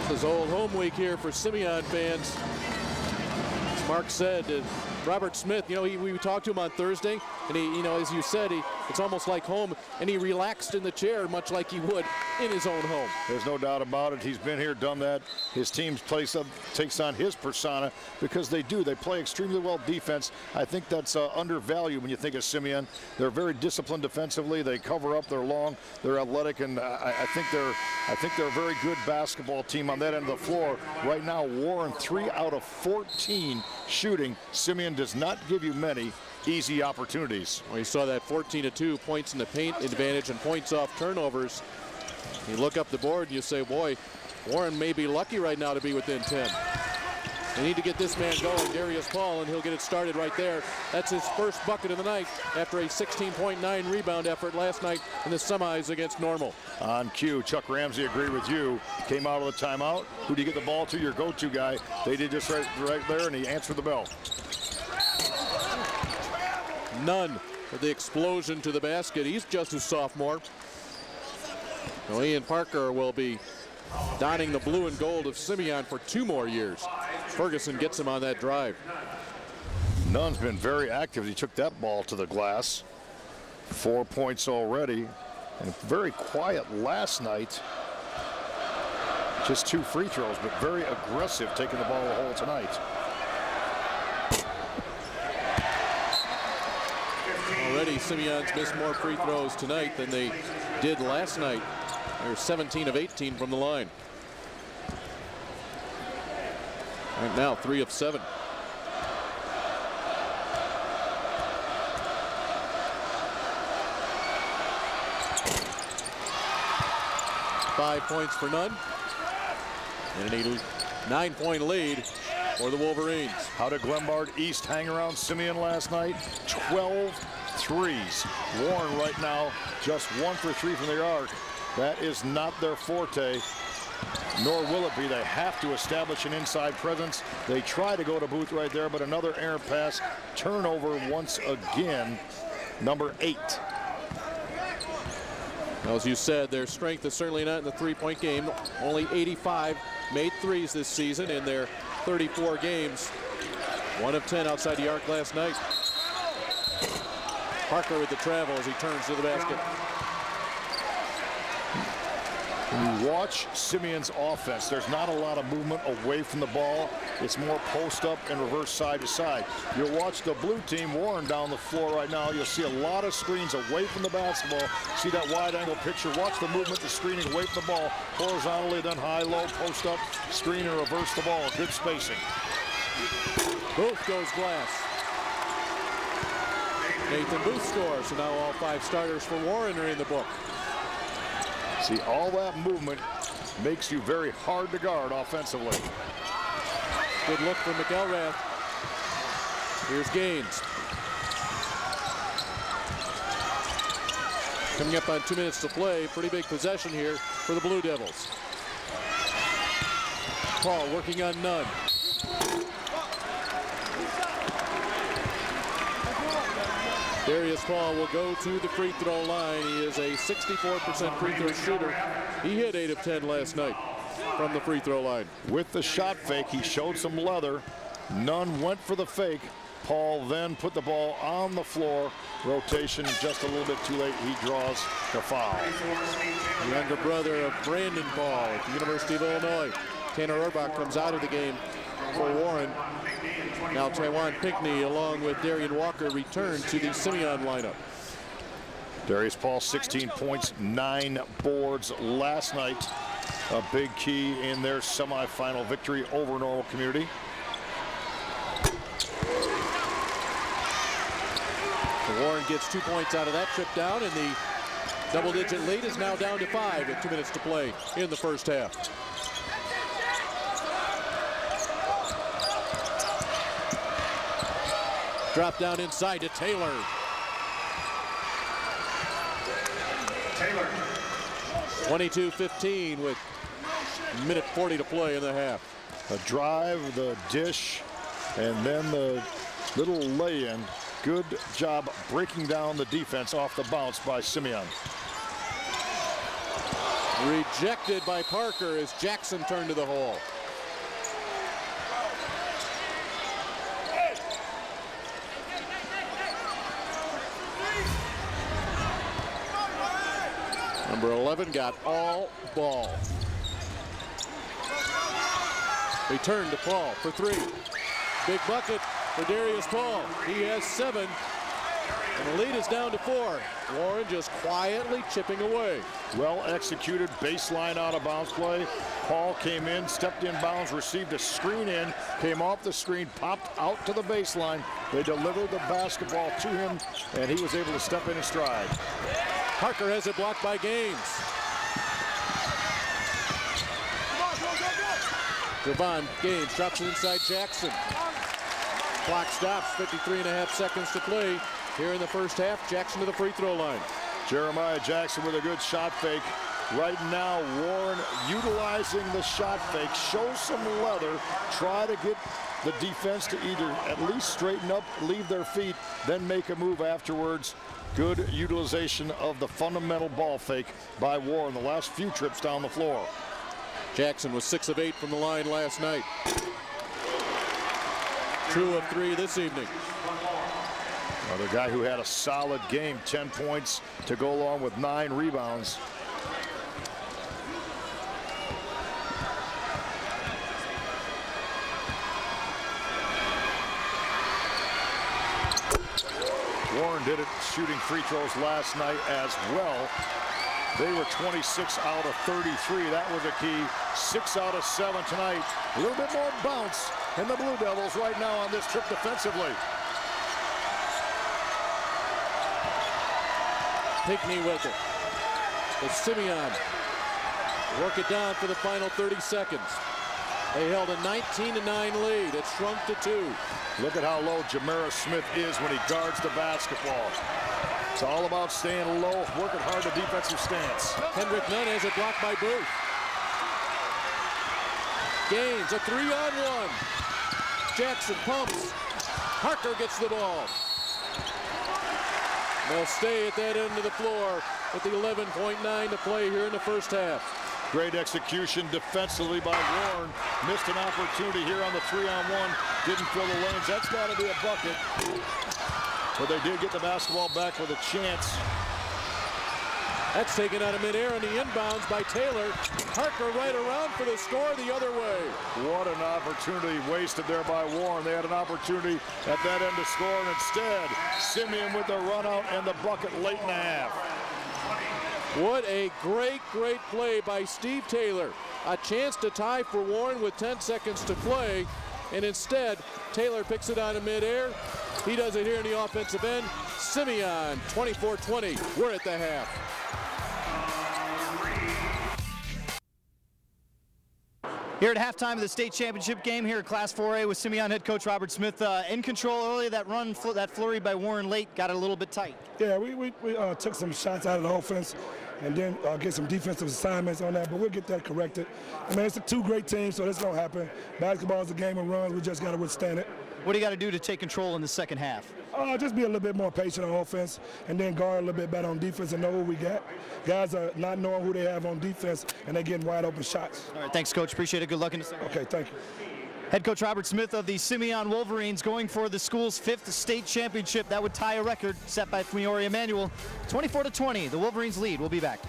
This is old home week here for Simeon fans. As Mark said, Robert Smith, you know, we talked to him on Thursday, and he, you know, as you said, it's almost like home, and he relaxed in the chair much like he would in his own home. There's no doubt about it. He's been here, done that. His team takes on his persona because they do. They play extremely well defense. I think that's undervalued when you think of Simeon. They're very disciplined defensively. They cover up. They're long. They're athletic, and I think they're a very good basketball team on that end of the floor. Right now, Warren 3 out of 14 shooting. Simeon does not give you many easy opportunities. Well, you saw that 14-2 points in the paint advantage and points off turnovers. You look up the board and you say, boy, Warren may be lucky right now to be within 10. They need to get this man going, Darius Paul, and he'll get it started right there. That's his first bucket of the night after a 16.9 rebound effort last night in the semis against Normal. On cue, Chuck Ramsey agreed with you. Came out of the timeout. Who do you get the ball to? Your go-to guy. They did just right there, and he answered the bell. None of the explosion to the basket. He's just a sophomore. Well, Ian Parker will be donning the blue and gold of Simeon for 2 more years. Ferguson gets him on that drive. Nunn's been very active. He took that ball to the glass. 4 points already, and very quiet last night. Just 2 free throws, but very aggressive taking the ball to the hole tonight. Already Simeon's missed more free throws tonight than they did last night. They're 17 of 18 from the line. Right now, 3 of 7. Five points for Nunn. And a 9-point lead for the Wolverines. How did Glenbard East hang around Simeon last night? 12 threes. Warren right now just 1 for 3 from the arc. That is not their forte, nor will it be. They have to establish an inside presence. They try to go to Booth right there, but another errant pass. Turnover once again, number 8. As you said, their strength is certainly not in the three-point game. Only 85 made threes this season in their 34 games. 1 of 10 outside the arc last night. Parker with the travel as he turns to the basket. When you watch Simeon's offense, there's not a lot of movement away from the ball. It's more post up and reverse side to side. You'll watch the blue team, Warren, down the floor right now. You'll see a lot of screens away from the basketball. See that wide angle picture. Watch the movement, the screening away from the ball. Horizontally, then high, low, post up, screen and reverse the ball. Good spacing. Booth goes glass. Nathan Booth scores, so now all 5 starters for Warren are in the book. See, all that movement makes you very hard to guard offensively. Good look from McElrath. Here's Gaines. Coming up on 2 minutes to play. Pretty big possession here for the Blue Devils. Paul working on Nunn. Darius Paul will go to the free throw line. He is a 64% free throw shooter. He hit 8 of 10 last night from the free throw line. With the shot fake, he showed some leather. Nunn went for the fake. Paul then put the ball on the floor. Rotation just a little bit too late. He draws the foul. The younger brother of Brandon Paul at the University of Illinois. Tanner Orbach comes out of the game for Warren. Now Taiwan Pinckney along with Darian Walker return to the Simeon lineup. Darius Paul 16 points, 9 boards last night. A big key in their semifinal victory over Normal Community. Warren gets 2 points out of that trip down, and the double-digit lead is now down to 5 with 2 minutes to play in the first half. Drop down inside to Taylor. 22-15 with a minute 40 to play in the half. A drive, the dish, and then the little lay-in. Good job breaking down the defense off the bounce by Simeon. Rejected by Parker as Jackson turned to the hole. Number 11 got all ball. Return to Paul for three. Big bucket for Darius Paul. He has 7. And the lead is down to 4. Warren just quietly chipping away. Well executed baseline out of bounds play. Paul came in, stepped in bounds, received a screen in, came off the screen, popped out to the baseline. They delivered the basketball to him, and he was able to step in his stride. Parker has it blocked by Gaines. Javon Gaines drops it inside Jackson. Clock stops, 53.5 seconds to play here in the first half. Jackson to the free throw line. Jeremiah Jackson with a good shot fake. Right now, Warren utilizing the shot fake, show some leather, try to get the defense to either at least straighten up, leave their feet, then make a move afterwards. Good utilization of the fundamental ball fake by Warren the last few trips down the floor. Jackson was 6 of 8 from the line last night. 2 of 3 this evening. Another guy who had a solid game, 10 points to go along with 9 rebounds. Warren did it shooting free throws last night as well. They were 26 out of 33. That was a key. 6 out of 7 tonight. A little bit more bounce in the Blue Devils right now on this trip defensively. Pinkney with it. But Simeon work it down for the final 30 seconds. They held a 19-9 lead. It shrunk to 2. Look at how low Jamara Smith is when he guards the basketball. It's all about staying low, working hard the defensive stance. Kendrick Nunn has it blocked by Booth. Gaines, a 3-on-1. Jackson pumps. Parker gets the ball. They'll stay at that end of the floor with the 11.9 to play here in the first half. Great execution defensively by Warren. Missed an opportunity here on the 3-on-1. Didn't fill the lanes. That's got to be a bucket. But they did get the basketball back with a chance. That's taken out of midair on the inbounds by Taylor. Parker right around for the score the other way. What an opportunity wasted there by Warren. They had an opportunity at that end to score, and instead, Simeon with the run out and the bucket late in the half. What a great play by Steve Taylor. A chance to tie for Warren with 10 seconds to play, and instead, Taylor picks it out of midair. He does it here in the offensive end. Simeon, 24-20. We're at the half. Here at halftime of the state championship game here at Class 4A with Simeon head coach Robert Smith in control early. That run, that flurry by Warren late got it a little bit tight. Yeah, we took some shots out of the offense and then get some defensive assignments on that, but we'll get that corrected. I mean, it's 2 great teams, so this don't happen. Basketball is a game of runs. We just got to withstand it. What do you got to do to take control in the second half? Just be a little bit more patient on offense and then guard a little bit better on defense and know who we got. Guys are not knowing who they have on defense, and they're getting wide open shots. All right, thanks, Coach. Appreciate it. Good luck in the second. Okay, thank you. Head coach Robert Smith of the Simeon Wolverines going for the school's 5th state championship. That would tie a record set by Peoria Emanuel. 24-20, the Wolverines lead. We'll be back.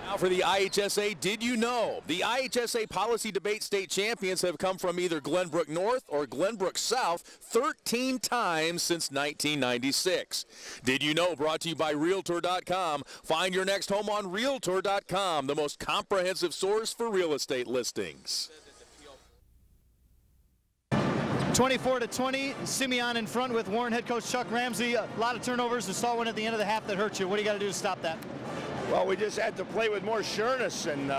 Now for the IHSA, did you know? The IHSA Policy Debate State Champions have come from either Glenbrook North or Glenbrook South 13 times since 1996. Did you know? Brought to you by Realtor.com. Find your next home on Realtor.com, the most comprehensive source for real estate listings. 24-20, Simeon in front with Warren head coach Chuck Ramsey. A lot of turnovers. I saw one at the end of the half that hurt you. What do you got to do to stop that? Well, we just had to play with more sureness and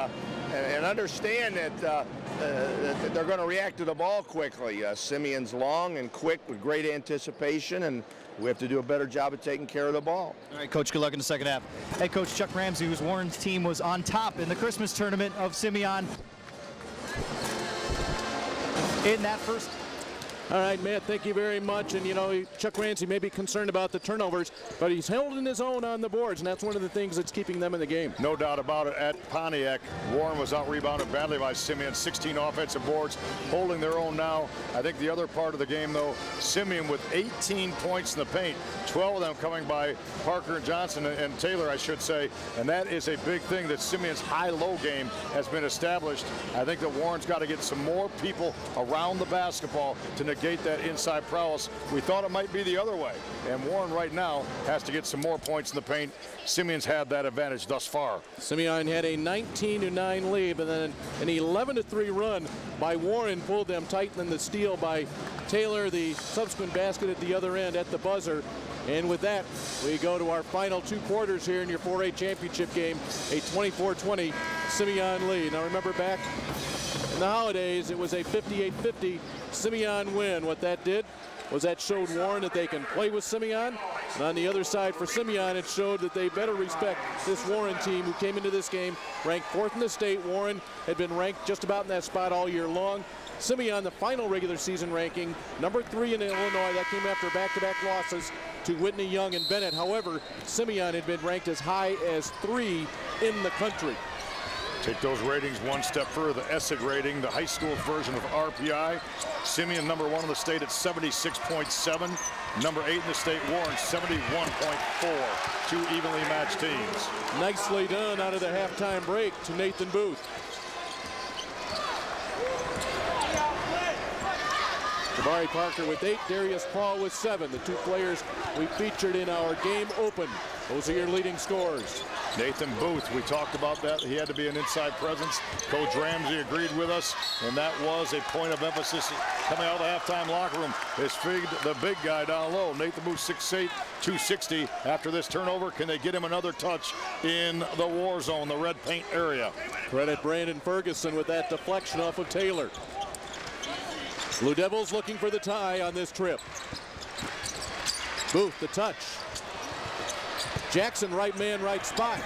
understand that they're going to react to the ball quickly. Simeon's long and quick with great anticipation, and we have to do a better job of taking care of the ball. All right, Coach, good luck in the second half. Head coach Chuck Ramsey, whose Warren's team was on top in the Christmas tournament of Simeon in that first. All right, Matt, thank you very much. And, you know, Chuck Ramsey may be concerned about the turnovers, but he's holding his own on the boards, and that's one of the things that's keeping them in the game. No doubt about it. At Pontiac, Warren was out-rebounded badly by Simeon. 16 offensive boards, holding their own now. I think the other part of the game, though, Simeon with 18 points in the paint, 12 of them coming by Parker and Johnson and Taylor, I should say. And that is a big thing, that Simeon's high-low game has been established. I think that Warren's got to get some more people around the basketball to negate that inside prowess. We thought it might be the other way, and Warren right now has to get some more points in the paint. Simeon's had that advantage thus far. Simeon had a 19-9 lead, and then an 11-3 run by Warren pulled them tight, and then the steal by Taylor, the subsequent basket at the other end at the buzzer. And with that, we go to our final 2 quarters here in your 4A championship game, a 24-20 Simeon lead. Now remember, back in the holidays, it was a 58-50 Simeon win. What that did was that showed Warren that they can play with Simeon. And on the other side for Simeon, it showed that they better respect this Warren team, who came into this game ranked 4th in the state. Warren had been ranked just about in that spot all year long. Simeon, the final regular season ranking, number 3 in Illinois. That came after back-to-back losses to Whitney, Young, and Bennett. However, Simeon had been ranked as high as 3 in the country. Take those ratings one step further. The ESSIG rating, the high school version of RPI. Simeon number 1 in the state at 76.7. Number 8 in the state, Warren 71.4. 2 evenly matched teams. Nicely done out of the halftime break to Nathan Booth. Jabari Parker with 8, Darius Paul with 7. The 2 players we featured in our game open. Those are your leading scorers. Nathan Booth, we talked about that. He had to be an inside presence. Coach Ramsey agreed with us, and that was a point of emphasis coming out of the halftime locker room. Is the big guy down low. Nathan Booth, 6'8", 260. After this turnover, can they get him another touch in the war zone, the red paint area? Credit Brandon Ferguson with that deflection off of Taylor. Blue Devils looking for the tie on this trip. Booth, the touch. Jackson, right man, right spot.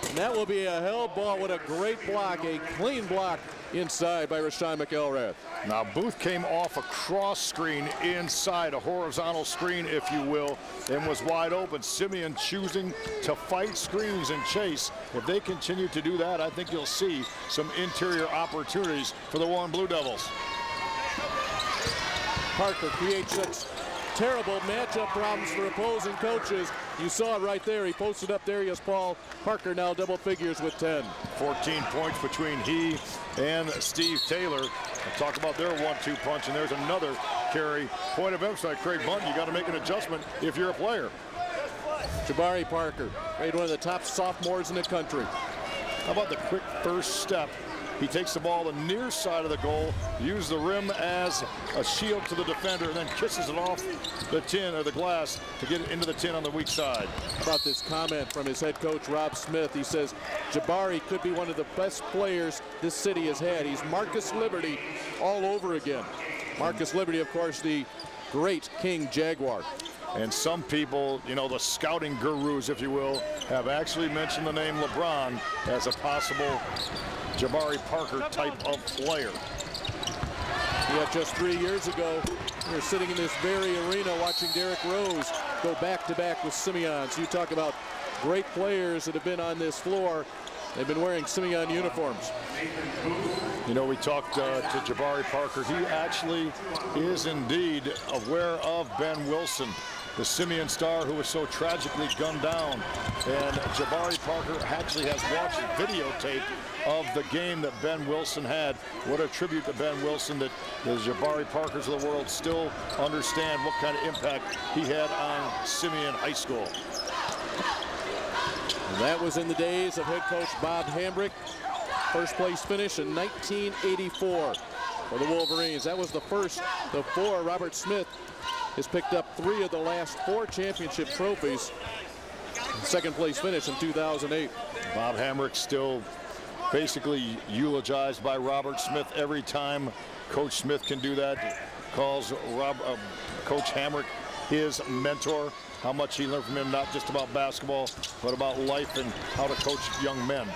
And that will be a held ball. What a great block, a clean block inside by Rashawn McElrath. Now Booth came off a cross screen inside, a horizontal screen, if you will, and was wide open. Simeon choosing to fight screens and chase. If they continue to do that, I think you'll see some interior opportunities for the Warren Blue Devils. Parker creates such terrible matchup problems for opposing coaches. You saw it right there. He posted up Darius Paul. Parker now double figures with 10. 14 points between he and Steve Taylor. We'll talk about their 1-2 punch, and there's another carry. Point of emphasis, Craig Bunton, you got to make an adjustment if you're a player. Jabari Parker, made one of the top sophomores in the country. How about the quick first step? He takes the ball the near side of the goal, uses the rim as a shield to the defender, and then kisses it off the tin or the glass to get it into the tin on the weak side. How about this comment from his head coach, Rob Smith? He says, Jabari could be one of the best players this city has had. He's Marcus Liberty all over again. Marcus Liberty, of course, the great King Jaguar. And some people, you know, the scouting gurus, if you will, have actually mentioned the name LeBron as a possible Jabari Parker type of player. Yeah, just 3 years ago, we were sitting in this very arena watching Derrick Rose go back-to-back with Simeon. So you talk about great players that have been on this floor. They've been wearing Simeon uniforms. You know, we talked to Jabari Parker. He actually is indeed aware of Ben Wilson, the Simeon star who was so tragically gunned down. And Jabari Parker actually has watched videotape of the game that Ben Wilson had. What a tribute to Ben Wilson, that the Jabari Parkers of the world still understand what kind of impact he had on Simeon High School. And that was in the days of head coach Bob Hambrick. First place finish in 1984 for the Wolverines. That was the first of 4. Robert Smith has picked up 3 of the last 4 championship trophies. Second place finish in 2008. Bob Hambrick still basically eulogized by Robert Smith every time Coach Smith can do that. Calls Coach Hamrick his mentor, how much he learned from him, not just about basketball, but about life and how to coach young men.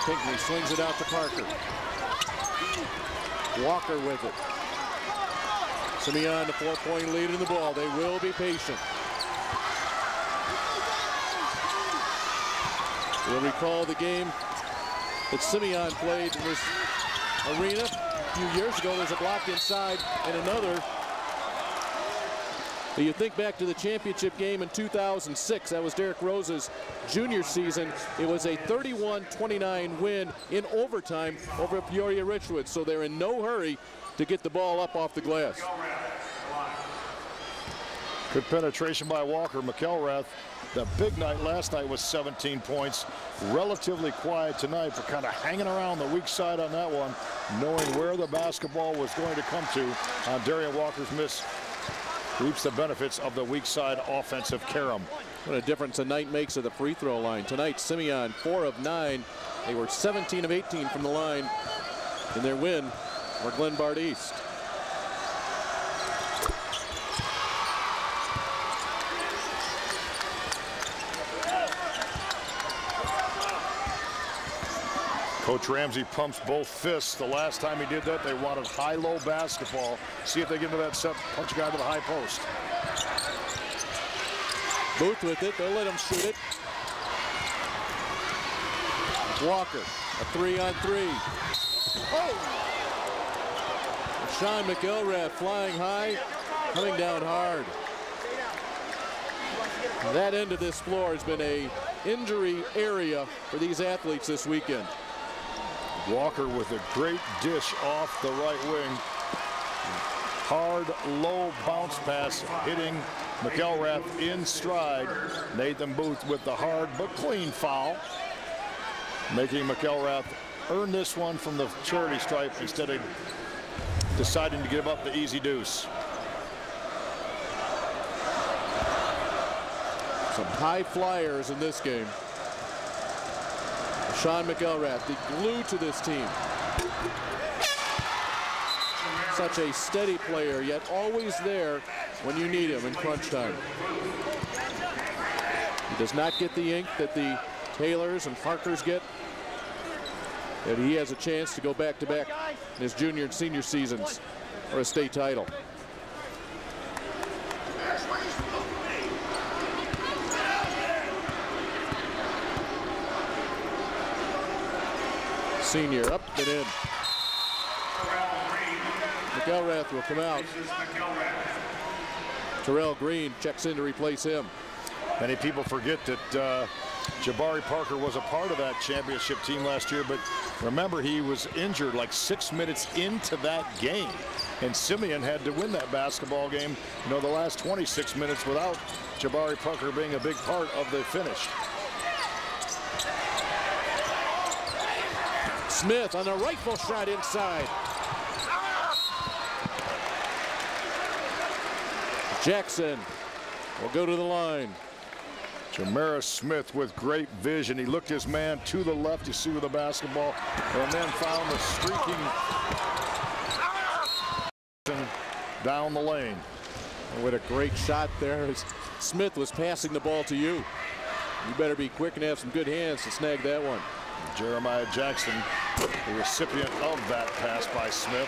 Pinckney slings it out to Parker. Walker with it. Simeon, the 4-point lead in the ball. They will be patient. You'll recall the game that Simeon played in this arena a few years ago. There's a block inside and another. You think back to the championship game in 2006. That was Derrick Rose's junior season. It was a 31-29 win in overtime over Peoria Richwood. So they're in no hurry to get the ball up off the glass. Good penetration by Walker. McElrath, the big night last night was 17 points. Relatively quiet tonight, but kind of hanging around the weak side on that one, knowing where the basketball was going to come to on Darian Walker's miss. Reaps the benefits of the weak side offensive carom. What a difference a night makes at the free throw line. Tonight, Simeon 4 of 9. They were 17 of 18 from the line in their win for Glenbard East. Coach Ramsey pumps both fists. The last time he did that, they wanted high-low basketball. See if they get into that set, punch a guy to the high post. Booth with it. They'll let him shoot it. Walker, a 3-on-3. Oh! Sean McElrath flying high, coming down hard. That end of this floor has been a injury area for these athletes this weekend. Walker with a great dish off the right wing. Hard, low bounce pass hitting McElrath in stride. Nathan Booth with the hard but clean foul, making McElrath earn this one from the charity stripe instead of deciding to give up the easy deuce. Some high flyers in this game. Sean McElrath, the glue to this team. Such a steady player, yet always there when you need him in crunch time. He does not get the ink that the Taylors and Parkers get. And he has a chance to go back-to-back in his junior and senior seasons for a state title. Senior up and in. McElrath will come out. Terrell Green checks in to replace him. Many people forget that Jabari Parker was a part of that championship team last year, but remember, he was injured like 6 minutes into that game, and Simeon had to win that basketball game, you know, the last 26 minutes without Jabari Parker being a big part of the finish. Smith on a rifle shot inside. Jackson will go to the line. Jamaris Smith with great vision. He looked his man to the left, you see, with the basketball, and then found the streaking down the lane. And what a great shot there as Smith was passing the ball to you. You better be quick and have some good hands to snag that one. Jeremiah Jackson, the recipient of that pass by Smith.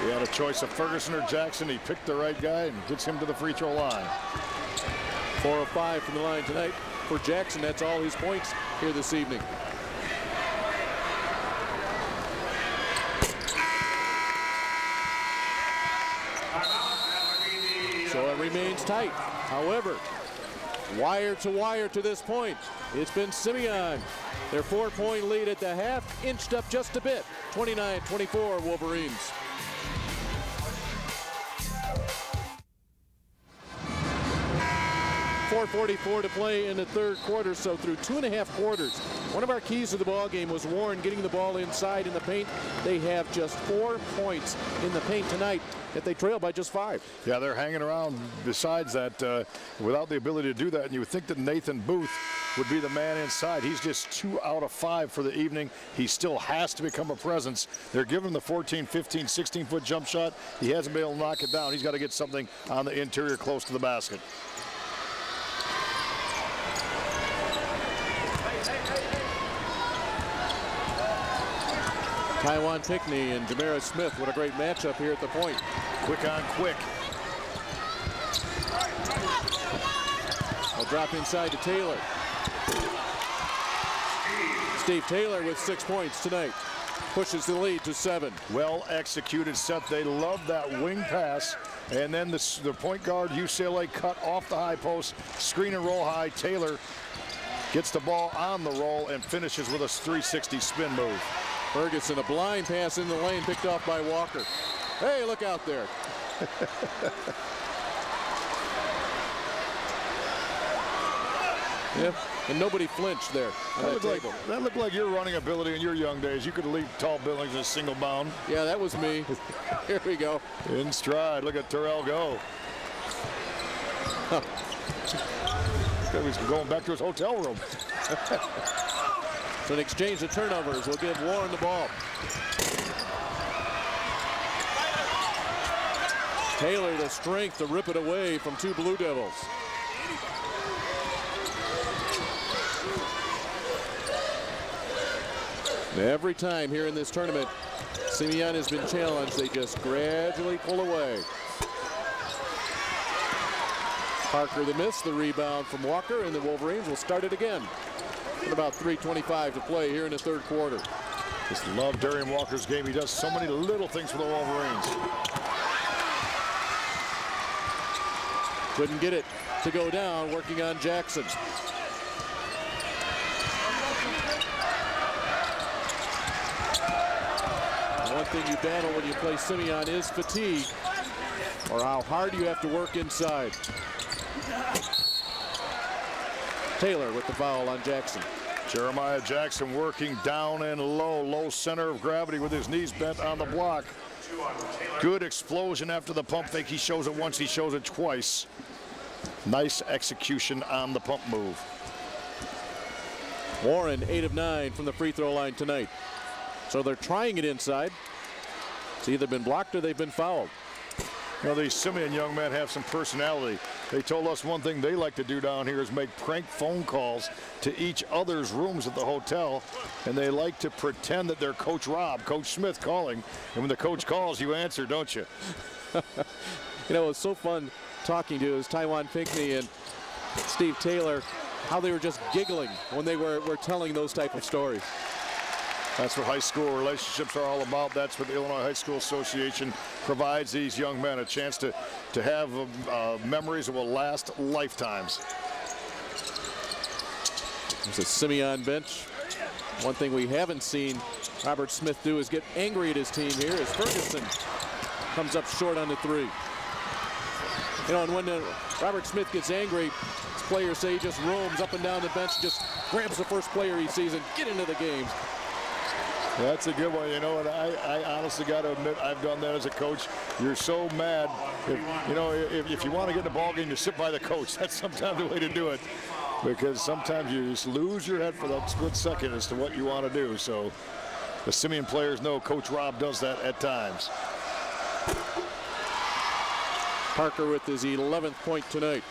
He had a choice of Ferguson or Jackson. He picked the right guy and gets him to the free throw line. 4 of 5 from the line tonight for Jackson. That's all his points here this evening. So it remains tight. However, wire to this point. It's been Simeon. Their 4-point lead at the half inched up just a bit. 29-24 Wolverines. 4:44 to play in the third quarter, so through 2.5 quarters. One of our keys to the ball game was Warren getting the ball inside in the paint. They have just 4 points in the paint tonight, yet they trail by just 5. Yeah, they're hanging around. Besides that, without the ability to do that, and you would think that Nathan Booth would be the man inside. He's just 2 out of 5 for the evening. He still has to become a presence. They're giving him the 14, 15, 16-foot jump shot. He hasn't been able to knock it down. He's got to get something on the interior close to the basket. Taiwan Pickney and Damaris Smith. What a great matchup here at the point. Quick on quick. A drop inside to Taylor. Steve Taylor with 6 points tonight. Pushes the lead to 7. Well executed set. They love that wing pass. And then the point guard, UCLA, cut off the high post. Screen and roll high. Taylor gets the ball on the roll and finishes with a 360 spin move. Ferguson, a blind pass in the lane, picked off by Walker. Hey, look out there. Yep, and nobody flinched there. That looked like your running ability in your young days. You could leap tall buildings in a single bound. Yeah, that was me. Here we go. In stride. Look at Terrell go. He's going back to his hotel room. So an exchange of turnovers will give Warren the ball. Taylor the strength to rip it away from 2 Blue Devils. Every time here in this tournament, Simeon has been challenged. They just gradually pull away. Parker the miss, the rebound from Walker, and the Wolverines will start it again. With about 3:25 to play here in the third quarter. Just love Darian Walker's game. He does so many little things for the Wolverines. Couldn't get it to go down, working on Jackson. One thing you battle when you play Simeon is fatigue, or how hard you have to work inside. Taylor with the foul on Jackson. Jeremiah Jackson working down and low center of gravity with his knees bent on the block. Good explosion after the pump fake. He shows it once, he shows it twice. Nice execution on the pump move. Warren 8 of 9 from the free throw line tonight. So they're trying it inside. It's either been blocked or they've been fouled. You know, these Simeon young men have some personality. They told us one thing they like to do down here is make prank phone calls to each other's rooms at the hotel, and they like to pretend that they're Coach Rob, Coach Smith calling, and when the coach calls, you answer, don't you? You know, it's so fun talking to is Taiwan Pickney and Steve Taylor, how they were just giggling when they were telling those type of stories. That's what high school relationships are all about. That's what the Illinois High School Association provides these young men, a chance to have memories that will last lifetimes. There's a Simeon bench. One thing we haven't seen Robert Smith do is get angry at his team here as Ferguson comes up short on the 3. You know, and when Robert Smith gets angry, his players say he just roams up and down the bench, just grabs the first player he sees and get into the game. That's a good one, you know, and I honestly got to admit I've done that as a coach. You're so mad. If you want to get in the ball game, you sit by the coach. That's sometimes the way to do it, because sometimes you just lose your head for that split second as to what you want to do. So the Simeon players know Coach Rob does that at times. Parker with his 11th point tonight.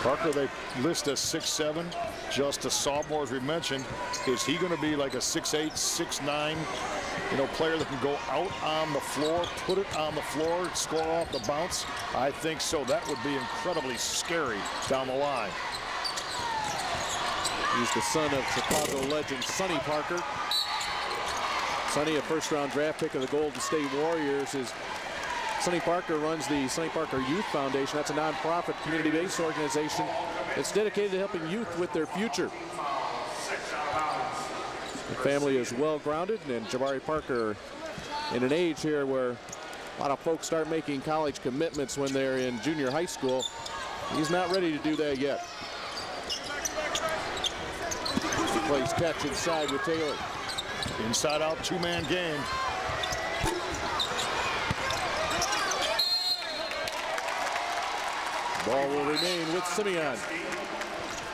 Parker, they list as 6'7", just a sophomore, as we mentioned. Is he going to be like a 6'8", 6'9", player that can go out on the floor, put it on the floor, score off the bounce? I think so. That would be incredibly scary down the line. He's the son of Chicago legend Sonny Parker. Sonny, a first-round draft pick of the Golden State Warriors. Sonny Parker runs the Sonny Parker Youth Foundation. That's a nonprofit community-based organization that's dedicated to helping youth with their future. The family is well-grounded, and Jabari Parker in an age here where a lot of folks start making college commitments when they're in junior high school. He's not ready to do that yet. He plays catch inside with Taylor. Inside out two-man game. Ball will remain with Simeon.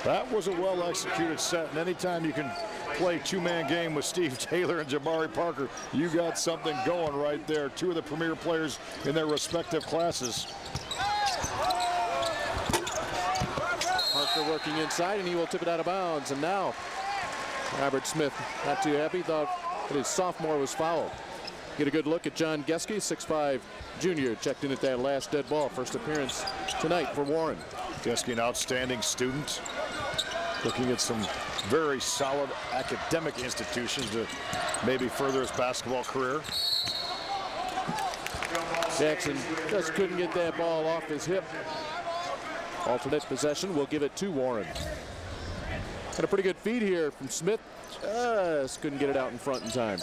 That was a well-executed set, and anytime you can play two-man game with Steve Taylor and Jabari Parker, you got something going right there. Two of the premier players in their respective classes. Parker working inside, and he will tip it out of bounds. And now Robert Smith not too happy, thought that his sophomore was fouled. Get a good look at John Geske, 6'5" junior, checked in at that last dead ball. First appearance tonight for Warren. Geske, an outstanding student, looking at some very solid academic institutions to maybe further his basketball career. Jackson just couldn't get that ball off his hip. Alternate possession, will give it to Warren. Had a pretty good feed here from Smith. Just couldn't get it out in front in time.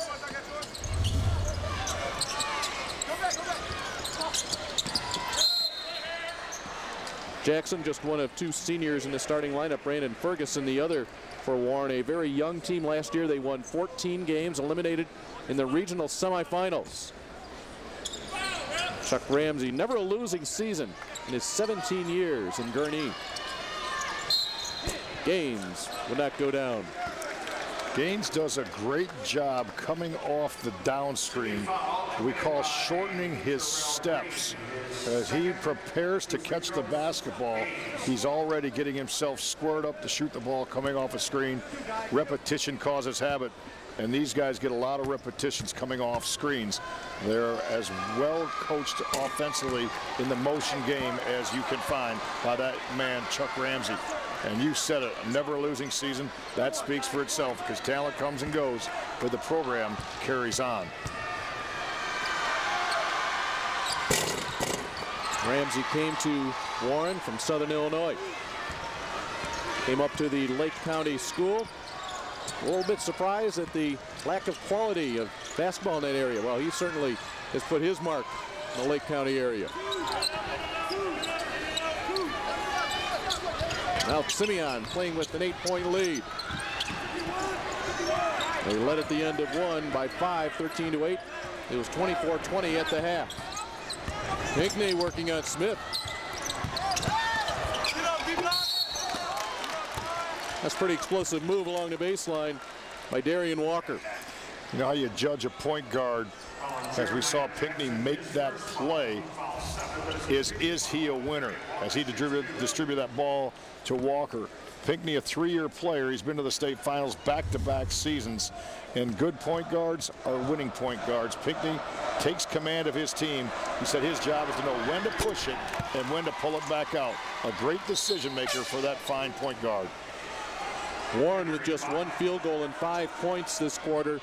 Jackson, just one of two seniors in the starting lineup. Brandon Ferguson, the other for Warren. A very young team last year. They won 14 games, eliminated in the regional semifinals. Chuck Ramsey, never a losing season in his 17 years in Gurnee. Gaines would not go down. Gaines does a great job coming off the downstream. We call shortening his steps. As he prepares to catch the basketball, he's already getting himself squared up to shoot the ball coming off a screen. Repetition causes habit, and these guys get a lot of repetitions coming off screens. They're as well coached offensively in the motion game as you can find by that man, Chuck Ramsey. And you said it, never a losing season. That speaks for itself because talent comes and goes, but the program carries on. Ramsey came to Warren from Southern Illinois. Came up to the Lake County school. A little bit surprised at the lack of quality of basketball in that area. Well, he certainly has put his mark in the Lake County area. Now Simeon playing with an 8-point lead. They led at the end of one by 5, 13-8. It was 24-20 at the half. Pinkney working on Smith. That's a pretty explosive move along the baseline by Darian Walker. You know how you judge a point guard, as we saw Pinkney make that play, is he a winner? As he distribute that ball to Walker. Pinkney, a 3-year player. He's been to the state finals back-to-back seasons. And good point guards are winning point guards. Pinkney takes command of his team. He said his job is to know when to push it and when to pull it back out. A great decision maker for that fine point guard. Warren with just 1 field goal and 5 points this quarter.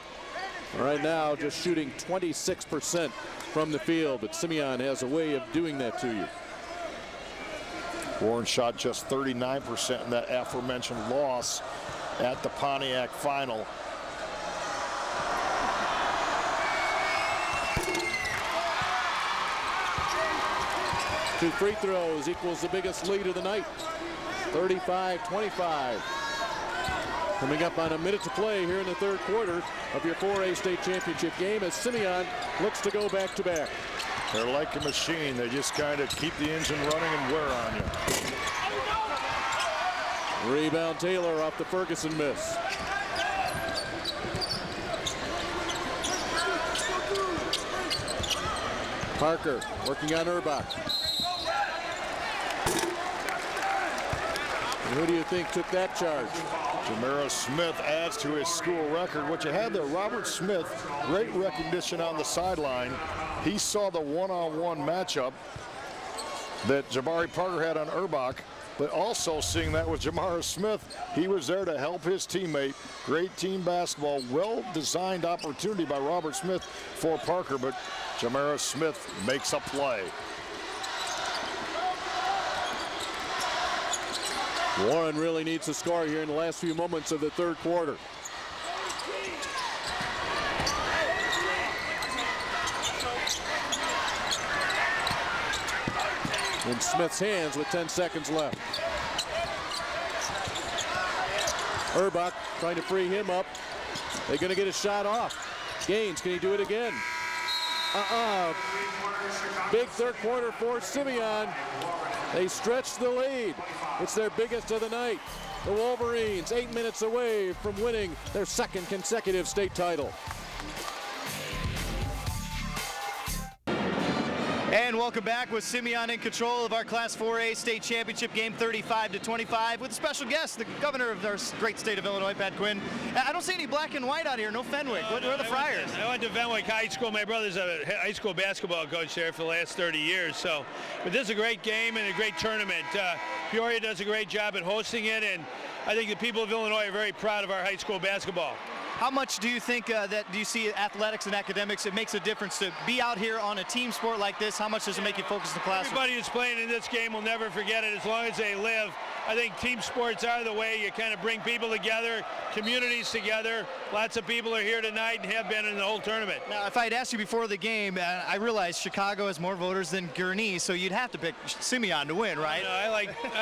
Right now just shooting 26% from the field, but Simeon has a way of doing that to you. Warren shot just 39% in that aforementioned loss at the Pontiac final. Two free throws equals the biggest lead of the night. 35-25. Coming up on a minute to play here in the third quarter of your 4A state championship game as Simeon looks to go back-to-back. They're like a machine. They just kind of keep the engine running and wear on you. Rebound Taylor off the Ferguson miss. Parker working on Urbach. And who do you think took that charge? Jamara Smith adds to his school record. What you had there, Robert Smith, great recognition on the sideline. He saw the one-on-one matchup that Jabari Parker had on Urbach, but also seeing that with Jamara Smith, he was there to help his teammate. Great team basketball, well-designed opportunity by Robert Smith for Parker, but Jamara Smith makes a play. Warren really needs to score here in the last few moments of the third quarter. In Smith's hands with 10 seconds left. Erbach trying to free him up. They're going to get a shot off. Gaines, can he do it again? Big third quarter for Simeon. They stretch the lead. It's their biggest of the night. The Wolverines 8 minutes away from winning their second consecutive state title. And welcome back with Simeon in control of our Class 4A state championship game 35-25 with a special guest, the governor of our great state of Illinois, Pat Quinn. I don't see any black and white out here, no Fenwick. Where are the Friars? I went to Fenwick High School. My brother's a high school basketball coach there for the last 30 years. But this is a great game and a great tournament. Peoria does a great job at hosting it, and I think the people of Illinois are very proud of our high school basketball. How much do you think do you see athletics and academics, it makes a difference to be out here on a team sport like this? How much does it make you focus in the classroom? Everybody who's playing in this game will never forget it as long as they live. I think team sports are the way you kind of bring people together, communities together. Lots of people are here tonight and have been in the whole tournament. Now, if I had asked you before the game, I realize Chicago has more voters than Gurnee, so you'd have to pick Simeon to win, right? I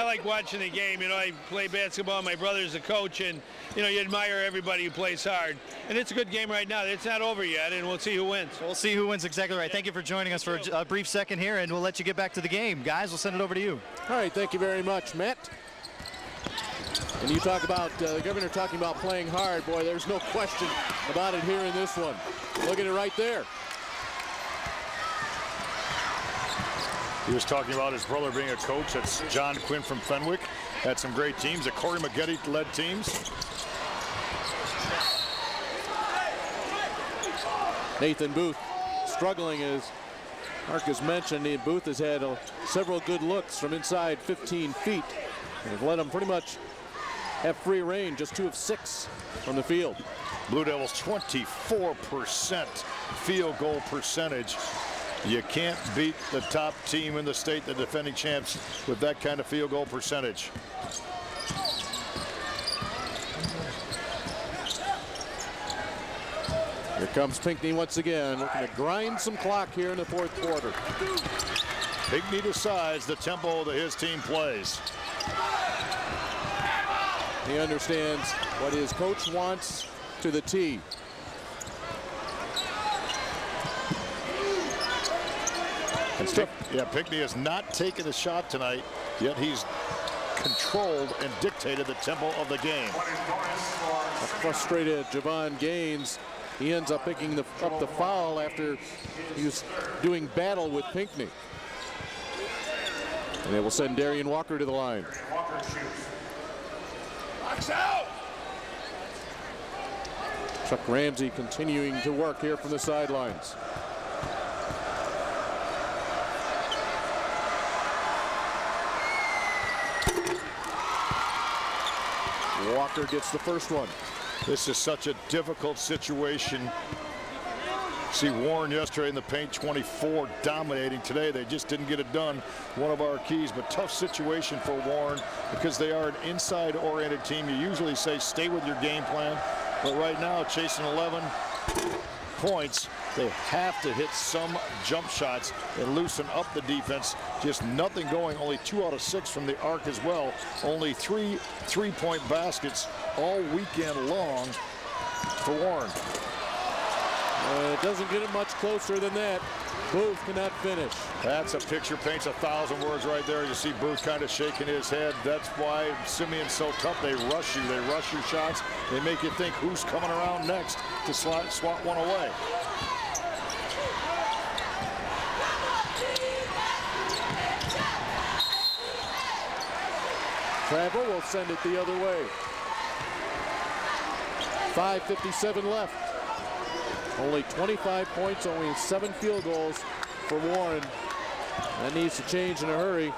like watching the game. You know, I play basketball. My brother's a coach, and you know, you admire everybody who plays hard. And it's a good game right now. It's not over yet, and we'll see who wins. We'll see who wins, exactly right. Thank you for joining us for a brief second here, and we'll let you get back to the game. Guys, we'll send it over to you. All right, thank you very much, Matt. And you talk about the governor talking about playing hard. Boy, there's no question about it here in this one. Look at it right there. He was talking about his brother being a coach. That's John Quinn from Fenwick. Had some great teams. The Corey McGetty-led teams. Nathan Booth struggling, as Marcus mentioned. Booth has had several good looks from inside 15 feet. And have let him pretty much have free reign, just 2 of 6 from the field. Blue Devils 24% field goal percentage. You can't beat the top team in the state, the defending champs, with that kind of field goal percentage. Here comes Pinckney once again, looking to grind some clock here in the fourth quarter. Pinckney decides the tempo that his team plays. He understands what his coach wants to the tee. Pinckney has not taken a shot tonight, yet he's controlled and dictated the tempo of the game. A frustrated Javon Gaines, he ends up picking up the foul after he was doing battle with Pinckney. And they will send Darian Walker to the line. Chuck Ramsey continuing to work here from the sidelines. Walker gets the first one. This is such a difficult situation. See Warren yesterday in the paint, 24, dominating. Today they just didn't get it done. One of our keys, but tough situation for Warren because they are an inside-oriented team. You usually say stay with your game plan, but right now chasing 11 points, they have to hit some jump shots and loosen up the defense. Just nothing going. Only 2 out of 6 from the arc as well. Only 3 3-point baskets all weekend long for Warren. It doesn't get it much closer than that. Booth cannot finish. That's a picture, paints 1,000 words right there. You see Booth kind of shaking his head. That's why Simeon's so tough. They rush you. They rush your shots. They make you think who's coming around next to swat one away. Travel will send it the other way. 5:57 left. Only 25 points, only 7 field goals for Warren. That needs to change in a hurry.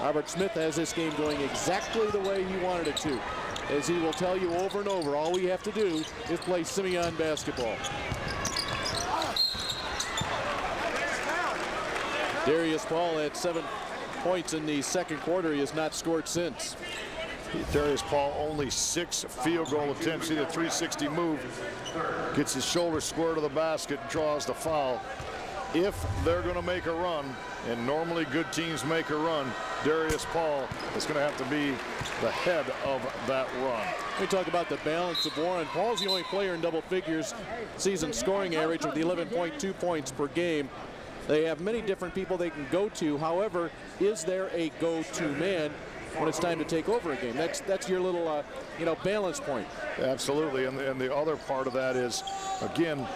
Robert Smith has this game going exactly the way he wanted it to. As he will tell you over and over, all we have to do is play Simeon basketball. Darius Paul had 7 points in the second quarter. He has not scored since. Darius Paul only 6 field goal attempts. See the 360 move. Gets his shoulder square to the basket, draws the foul. If they're going to make a run, and normally good teams make a run, Darius Paul is going to have to be the head of that run. We talk about the balance of Warren. Paul's the only player in double figures season scoring average with 11.2 points per game. They have many different people they can go to. However, is there a go-to man when it's time to take over a game? That's your little balance point. Absolutely, and the other part of that is, again,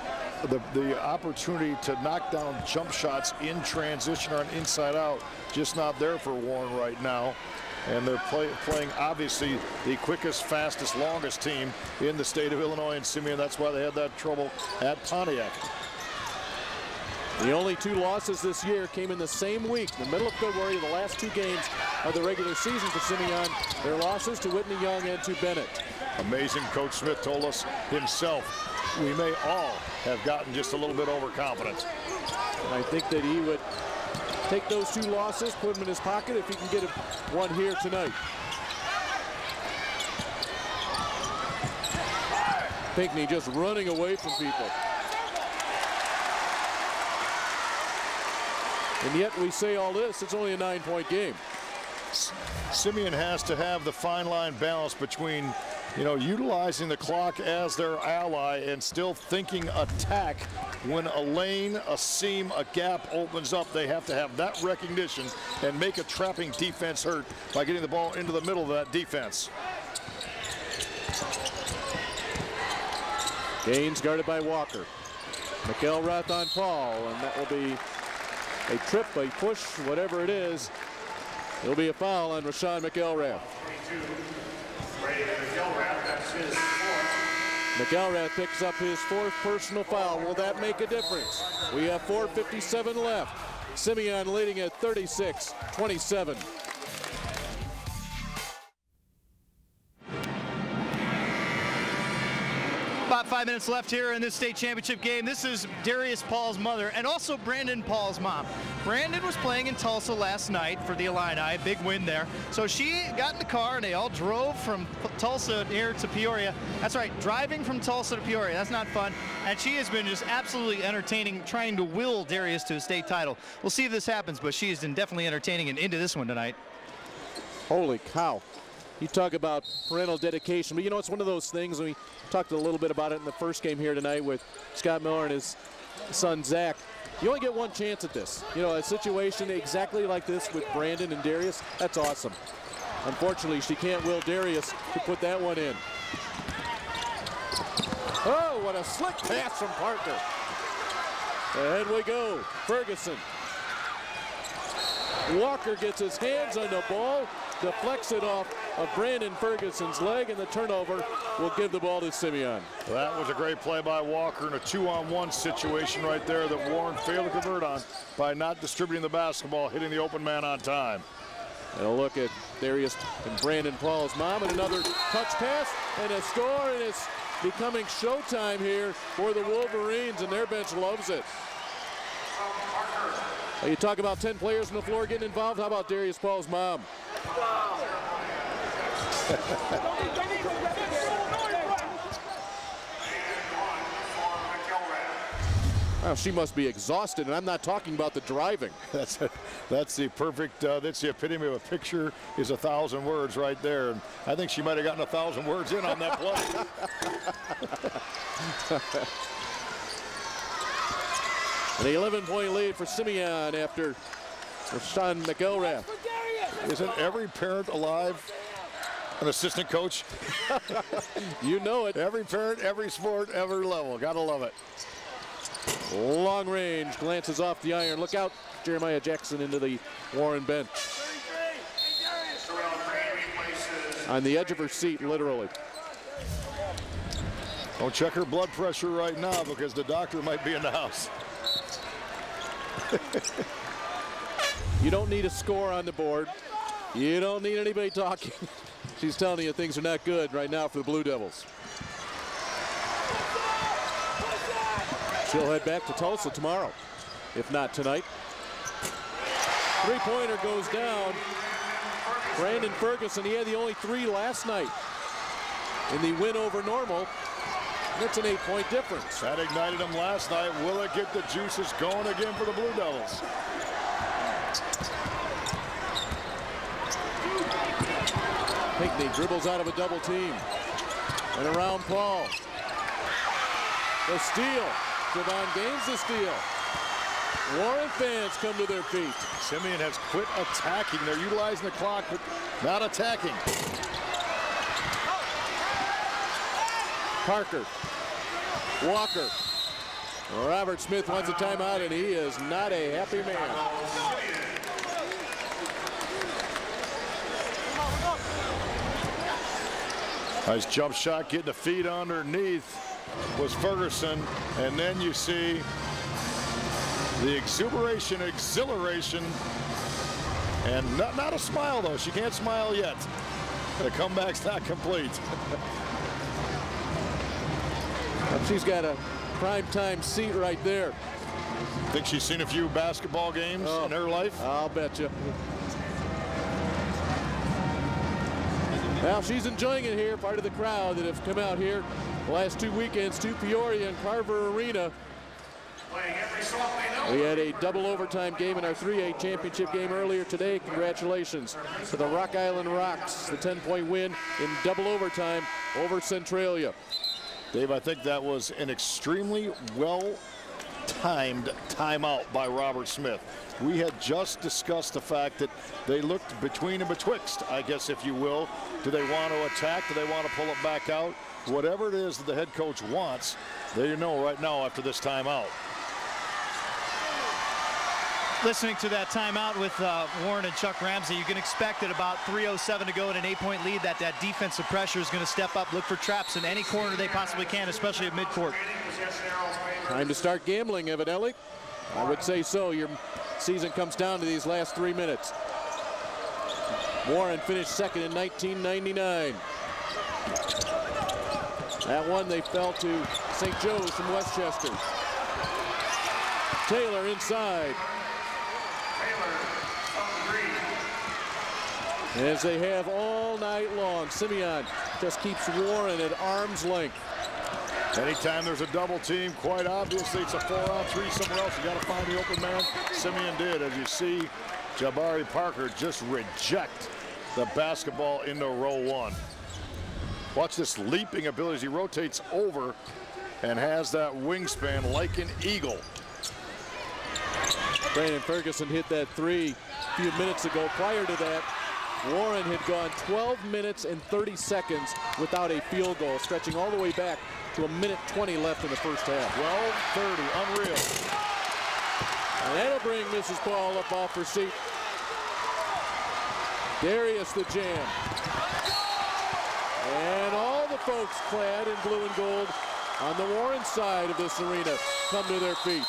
the opportunity to knock down jump shots in transition or an inside out, just not there for Warren right now. And they're playing obviously the quickest, fastest, longest team in the state of Illinois and Simeon. That's why they had that trouble at Pontiac. The only 2 losses this year came in the same week, the middle of February, the last 2 games of the regular season for Simeon. Their losses to Whitney Young and to Bennett. Amazing. Coach Smith told us himself, we may all have gotten just a little bit overconfident. And I think that he would take those 2 losses, put them in his pocket if he can get one here tonight. Pinckney just running away from people. And yet we say all this, it's only a 9-point game. Simeon has to have the fine line balance between, utilizing the clock as their ally and still thinking attack. When a lane, a seam, a gap opens up, they have to have that recognition and make a trapping defense hurt by getting the ball into the middle of that defense. Gaines guarded by Walker. McElrath on Paul, and that will be a trip, a push, whatever it is. It'll be a foul on Rashawn McElrath. McElrath picks up his 4th personal foul. Will that make a difference? We have 4:57 left. Simeon leading at 36-27. About 5 minutes left here in this state championship game. This is Darius Paul's mother and also Brandon Paul's mom. Brandon was playing in Tulsa last night for the Illini, big win there. So she got in the car and they all drove from Tulsa here to Peoria. That's right, driving from Tulsa to Peoria. That's not fun. And she has been just absolutely entertaining, trying to will Darius to a state title. We'll see if this happens, but she has been definitely entertaining and into this one tonight. Holy cow. You talk about parental dedication, but it's one of those things, and we talked a little bit about it in the first game here tonight with Scott Miller and his son Zach. You only get one chance at this. A situation exactly like this with Brandon and Darius, that's awesome. Unfortunately, she can't will Darius to put that one in. Oh, what a slick pass from Parker. And we go, Ferguson. Walker gets his hands on the ball, deflects it off of Brandon Ferguson's leg, and the turnover will give the ball to Simeon. That was a great play by Walker in a 2-on-1 situation right there that Warren failed to convert on by not distributing the basketball, hitting the open man on time. And a look at Darius and Brandon Paul's mom, and another touch pass and a score, and it's becoming showtime here for the Wolverines, and their bench loves it. You talk about 10 players on the floor getting involved. How about Darius Paul's mom? Well, she must be exhausted, and I'm not talking about the driving. That's the perfect, that's the epitome of a picture is 1,000 words right there. And I think she might have gotten 1,000 words in on that play. An 11-point lead for Simeon after Rashawn McElrath. Isn't every parent alive an assistant coach? You know it. Every parent, every sport, every level. Gotta love it. Long range, glances off the iron. Look out, Jeremiah Jackson into the Warren bench. On the edge of her seat, literally. Don't check her blood pressure right now because the doctor might be in the house. You don't need a score on the board. You don't need anybody talking. She's telling you things are not good right now for the Blue Devils. She'll head back to Tulsa tomorrow, if not tonight. Three-pointer goes down. Brandon Ferguson, he had the only 3 last night in the win over Normal. That's an 8-point difference. That ignited him last night. Will it get the juices going again for the Blue Devils? Pinckney dribbles out of a double team. And around Paul. The steal. Javon gains the steal. Warren fans come to their feet. Simeon has quit attacking. They're utilizing the clock, but not attacking. Parker. Walker. Robert Smith wants a timeout, and he is not a happy man. Nice jump shot, getting the feet underneath was Ferguson, and then you see the exhilaration, and not a smile though. She can't smile yet. The comeback's not complete. She's got a primetime seat right there. Think she's seen a few basketball games in her life? I'll bet you. Well, she's enjoying it here. Part of the crowd that have come out here the last 2 weekends to Peoria and Carver Arena. We had a double overtime game in our 3A championship game earlier today. Congratulations to the Rock Island Rocks, the 10-point win in double overtime over Centralia. Dave, I think that was an extremely well-timed timeout by Robert Smith. We had just discussed the fact that they looked between and betwixt, I guess, if you will. Do they want to attack? Do they want to pull it back out? Whatever it is that the head coach wants, they know right now after this timeout. Listening to that timeout with Warren and Chuck Ramsey, you can expect at about 3:07 to go in an 8-point lead that defensive pressure is going to step up, look for traps in any corner they possibly can, especially at midcourt. Time to start gambling, evidently. I would say so. Your season comes down to these last 3 minutes. Warren finished second in 1999. That one they fell to St. Joe's from Westchester. Taylor inside. As they have all night long, Simeon just keeps Warren at arm's length. Anytime there's a double team, quite obviously it's a 4-on-3 somewhere else. You got to find the open man. Simeon did. As you see, Jabari Parker just reject the basketball into row 1. Watch this leaping ability as he rotates over and has that wingspan like an eagle. Brandon Ferguson hit that 3 a few minutes ago. Prior to that, Warren had gone 12 minutes and 30 seconds without a field goal, stretching all the way back to 1:20 left in the first half. 12:30, unreal. And that'll bring Mrs. Paul up off her seat. Darius the jam. And all the folks clad in blue and gold on the Warren side of this arena come to their feet.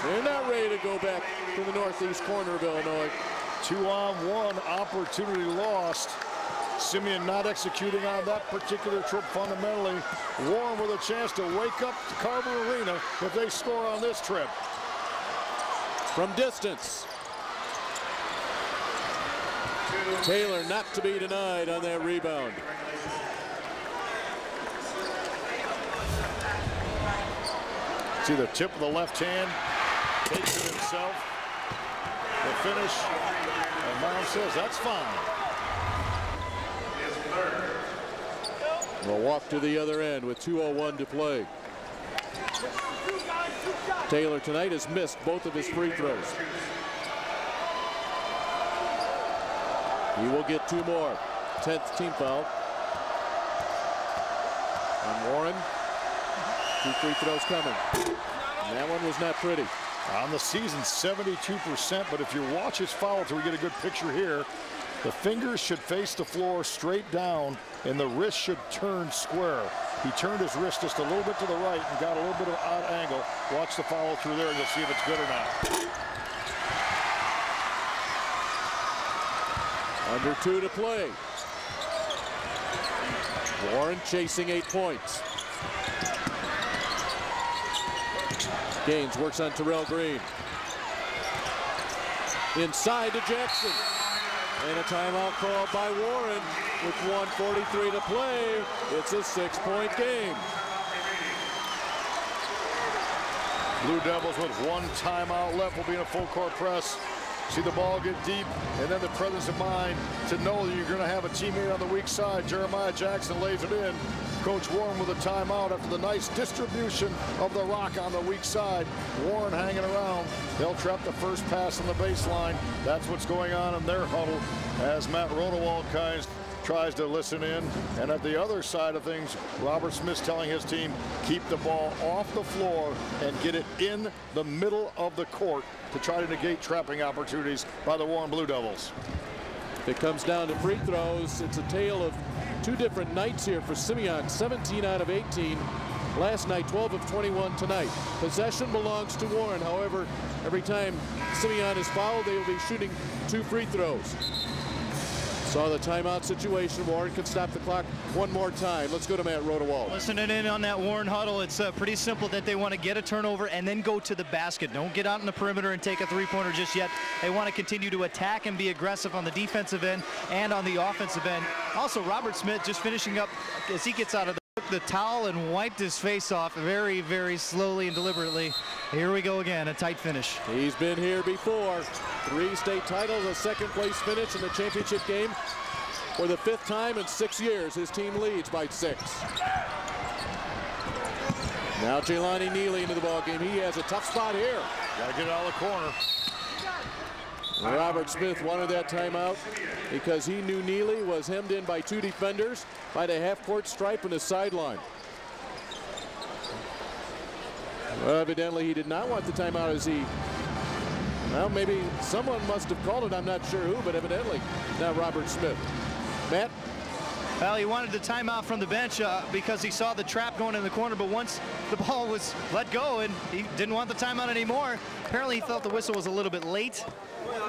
They're not ready to go back to the northeast corner of Illinois. 2-on-1 opportunity lost. Simeon not executing on that particular trip fundamentally. Warren with a chance to wake up Carver Arena if they score on this trip. From distance. Taylor not to be denied on that rebound. See the tip of the left hand, takes it himself. The finish, and Mom says that's fine. We'll walk to the other end with 2:01 to play. Taylor tonight has missed both of his free throws. He will get 2 more. 10th team foul. And Warren, 2 free throws coming. And that one was not pretty. On the season, 72%, but if you watch his foul till we get a good picture here, the fingers should face the floor straight down, and the wrist should turn square. He turned his wrist just a little bit to the right and got a little bit of an odd angle. Watch the follow through there, and you'll see if it's good or not. Under 2 to play. Warren chasing 8 points. Gaines works on Terrell Green. Inside to Jackson. And a timeout called by Warren with 1:43 to play. It's a 6-point game. Blue Devils with 1 timeout left will be in a full court press. See the ball get deep, and then the presence of mind to know that you're going to have a teammate on the weak side. Jeremiah Jackson lays it in. Coach Warren with a timeout after the nice distribution of the rock on the weak side. Warren hanging around. They'll trap the first pass on the baseline. That's what's going on in their huddle as Matt Rodewald tries to listen in. And at the other side of things, Robert Smith's telling his team, keep the ball off the floor and get it in the middle of the court to try to negate trapping opportunities by the Warren Blue Devils. It comes down to free throws. It's a tale of 2 different nights here for Simeon. 17 out of 18 last night, 12 of 21 tonight. Possession belongs to Warren. However, every time Simeon is fouled, they will be shooting 2 free throws. Saw the timeout situation. Warren can stop the clock one more time. Let's go to Matt Rodewald. Listening in on that Warren huddle, it's pretty simple that they want to get a turnover and then go to the basket. Don't get out in the perimeter and take a 3-pointer just yet. They want to continue to attack and be aggressive on the defensive end and on the offensive end. Also, Robert Smith just finishing up as he gets out of the towel and wiped his face off very, very slowly and deliberately. Here we go again, a tight finish. He's been here before. 3 state titles, a 2nd place finish in the championship game. For the 5th time in 6 years, his team leads by 6. Now Jelani Neely into the ball game. He has a tough spot here. Gotta get it out of the corner. Robert Smith wanted that timeout because he knew Neely was hemmed in by 2 defenders by the half-court stripe on the sideline. Well, evidently he did not want the timeout as he, well, maybe someone must have called it. I'm not sure who, but evidently not Robert Smith. Matt? Well, he wanted the timeout from the bench because he saw the trap going in the corner, but once the ball was let go and he didn't want the timeout anymore, apparently he felt the whistle was a little bit late.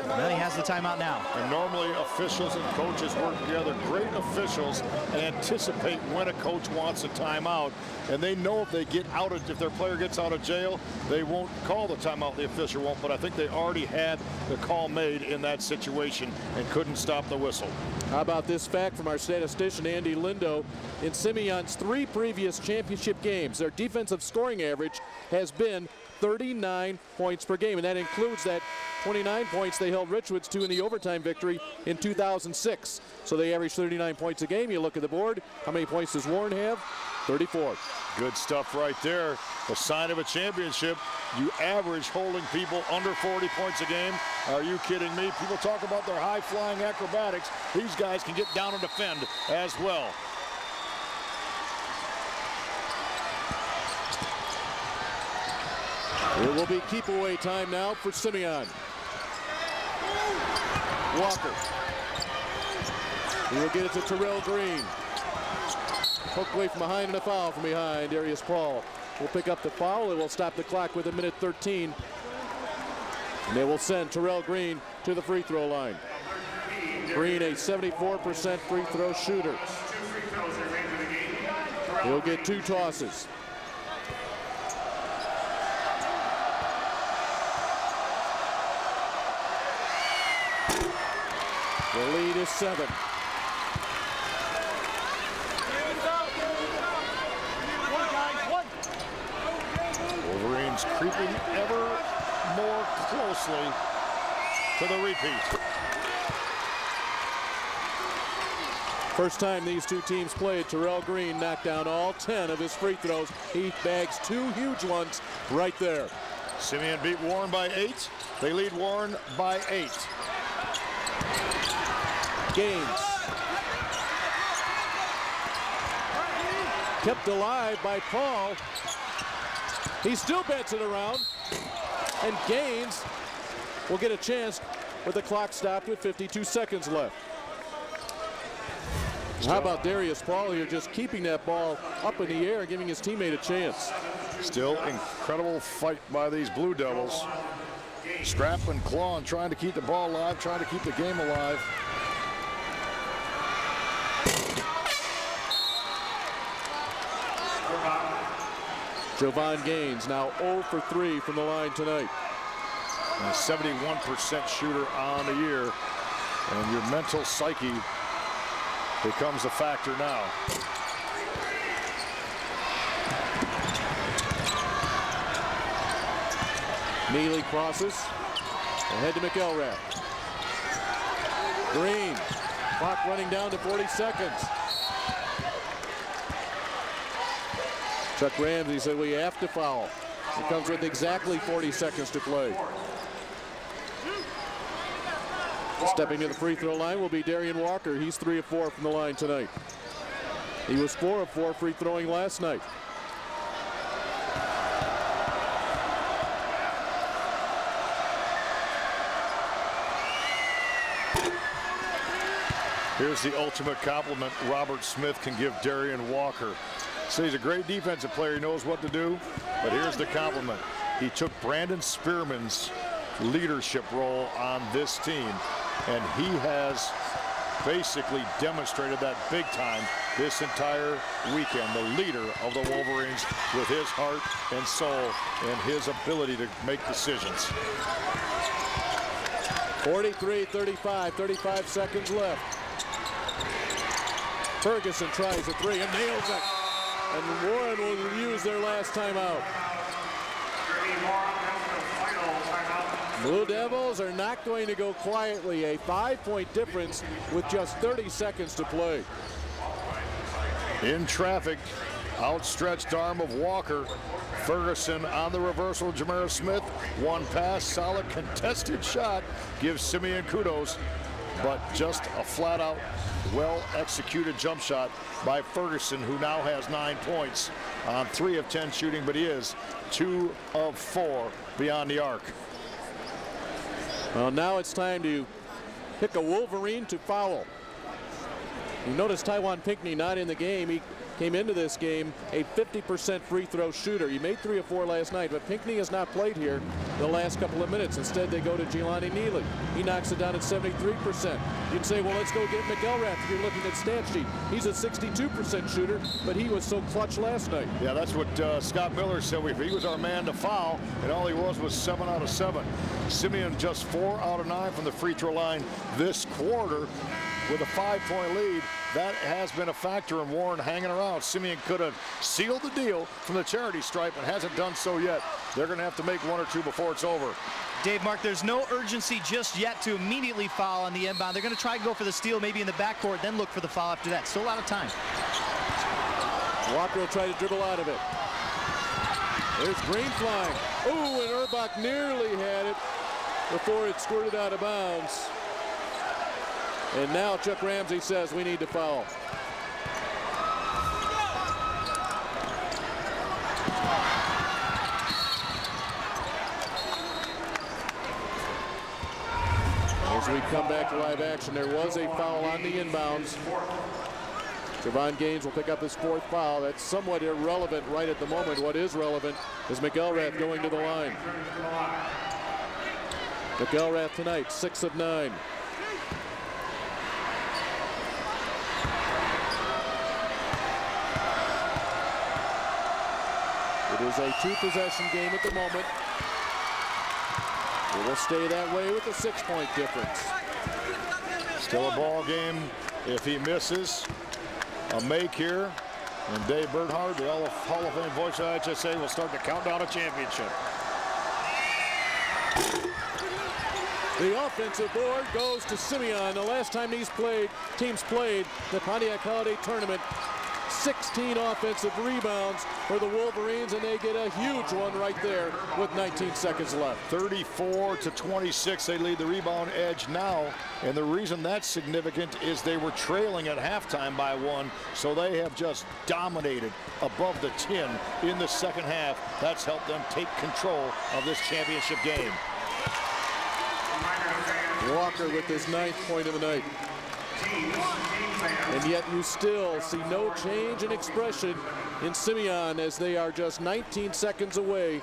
Well, he has the timeout now. And normally officials and coaches work together. Great officials anticipate when a coach wants a timeout, and they know if they get out of, if their player gets out of jail, they won't call the timeout. The official won't, but I think they already had the call made in that situation and couldn't stop the whistle. How about this fact from our statistician Andy Lindo? In Simeon's 3 previous championship games, their defensive scoring average has been 39 points per game, and that includes that 29 points they held Richwoods to in the overtime victory in 2006. So they average 39 points a game. You look at the board, how many points does Warren have? 34. Good stuff right there. A sign of a championship. You average holding people under 40 points a game. Are you kidding me? People talk about their high-flying acrobatics. These guys can get down and defend as well. It will be keep away time now for Simeon. Walker. He will get it to Terrell Green. Hooked away from behind and a foul from behind. Darius Paul will pick up the foul. It will stop the clock with 1:13. And they will send Terrell Green to the free throw line. Green, a 74% free throw shooter. He'll get 2 tosses. The lead is 7. Wolverines creeping ever more closely to the repeat. First time these 2 teams played, Terrell Green knocked down all 10 of his free throws. He bags 2 huge ones right there. Simeon beat Warren by 8. They lead Warren by 8. Gaines. Kept alive by Paul. He still bets it around. And Gaines will get a chance with the clock stopped with 52 seconds left. How about Darius Paul here just keeping that ball up in the air and giving his teammate a chance. Still incredible fight by these Blue Devils. Scrap and claw and trying to keep the ball alive, trying to keep the game alive. Jovan Gaines now 0 for 3 from the line tonight. And a 71% shooter on the year. And your mental psyche becomes a factor now. Neely crosses. Ahead to McElrath. Green. Clock running down to 40 seconds. Chuck Ramsey said we have to foul. It comes with exactly 40 seconds to play. Stepping to the free throw line will be Darian Walker. He's 3 of 4 from the line tonight. He was 4 of 4 free throwing last night. Here's the ultimate compliment Robert Smith can give Darian Walker. So he's a great defensive player. He knows what to do. But here's the compliment. He took Brandon Spearman's leadership role on this team, and he has basically demonstrated that big time this entire weekend. The leader of the Wolverines with his heart and soul and his ability to make decisions. 43-35, 35 seconds left. Ferguson tries a three and nails it. And Warren will use their last timeout. Blue Devils are not going to go quietly. A 5-point difference with just 30 seconds to play. In traffic, outstretched arm of Walker. Ferguson on the reversal. Jamara Smith, one pass, solid contested shot. Gives Simeon kudos, but just a flat-out, well-executed jump shot by Ferguson, who now has 9 points on 3 of 10 shooting, but he is 2 of 4 beyond the arc. Well, now it's time to pick a Wolverine to foul. You notice Tywan Pinckney not in the game. He came into this game a 50% free throw shooter. He made 3 of 4 last night, but Pinckney has not played here the last couple of minutes. Instead, they go to Jelani Neely. He knocks it down at 73%. You'd say, well, let's go get McElrath if you're looking at stat sheet. He's a 62% shooter, but he was so clutch last night. Yeah, that's what Scott Miller said. If he was our man to foul, and all he was 7 out of 7. Simeon just 4 out of 9 from the free throw line this quarter with a 5-point lead. That has been a factor in Warren hanging around. Simeon could have sealed the deal from the charity stripe and hasn't done so yet. They're going to have to make 1 or 2 before it's over. Dave, Mark, there's no urgency just yet to immediately foul on the inbound. They're going to try and go for the steal maybe in the backcourt, then look for the foul after that. Still a lot of time. Walker will try to dribble out of it. There's Green flying. Oh, and Urbach nearly had it before it squirted out of bounds. And now Chuck Ramsey says we need to foul. As we come back to live action, there was a foul on the inbounds. Javon Gaines will pick up his 4th foul. That's somewhat irrelevant right at the moment. What is relevant is McElrath going to the line. McElrath tonight, 6 of 9. It is a 2-possession game at the moment. It will stay that way with a 6-point difference. Still a ball game. If he misses a make here, and Dave Bernhard, the Hall of Fame voice of IHSA, will start to count down a championship. The offensive board goes to Simeon. The last time these teams played the Pontiac Holiday Tournament, 16 offensive rebounds for the Wolverines, and they get a huge one right there with 19 seconds left. 34-26, they lead the rebound edge now, and the reason that's significant is they were trailing at halftime by 1, so they have just dominated above the 10 in the second half. That's helped them take control of this championship game. Walker with his 9th point of the night. And yet you still see no change in expression in Simeon as they are just 19 seconds away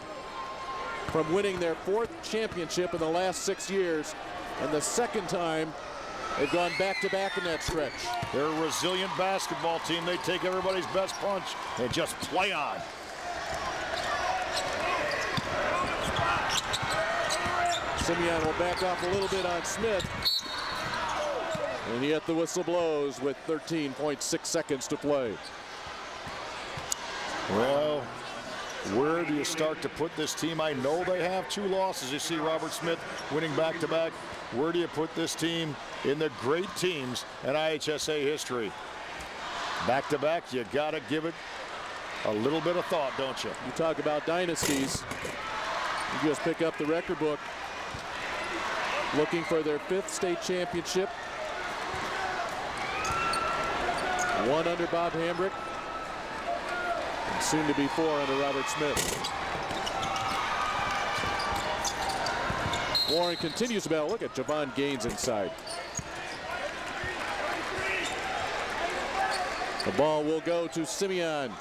from winning their 4th championship in the last 6 years, and the 2nd time they've gone back-to-back in that stretch. They're a resilient basketball team. They take everybody's best punch and just play on. Simeon will back off a little bit on Smith. And yet the whistle blows with 13.6 seconds to play. Well, where do you start to put this team? I know they have 2 losses. You see Robert Smith winning back-to-back. Where do you put this team in the great teams in IHSA history? Back-to-back, you got to give it a little bit of thought, don't you? You talk about dynasties. You just pick up the record book. Looking for their 5th state championship. 1 under Bob Hambrick. And soon to be 4 under Robert Smith. Warren continues to battle. Look at Javon Gaines inside. The ball will go to Simeon.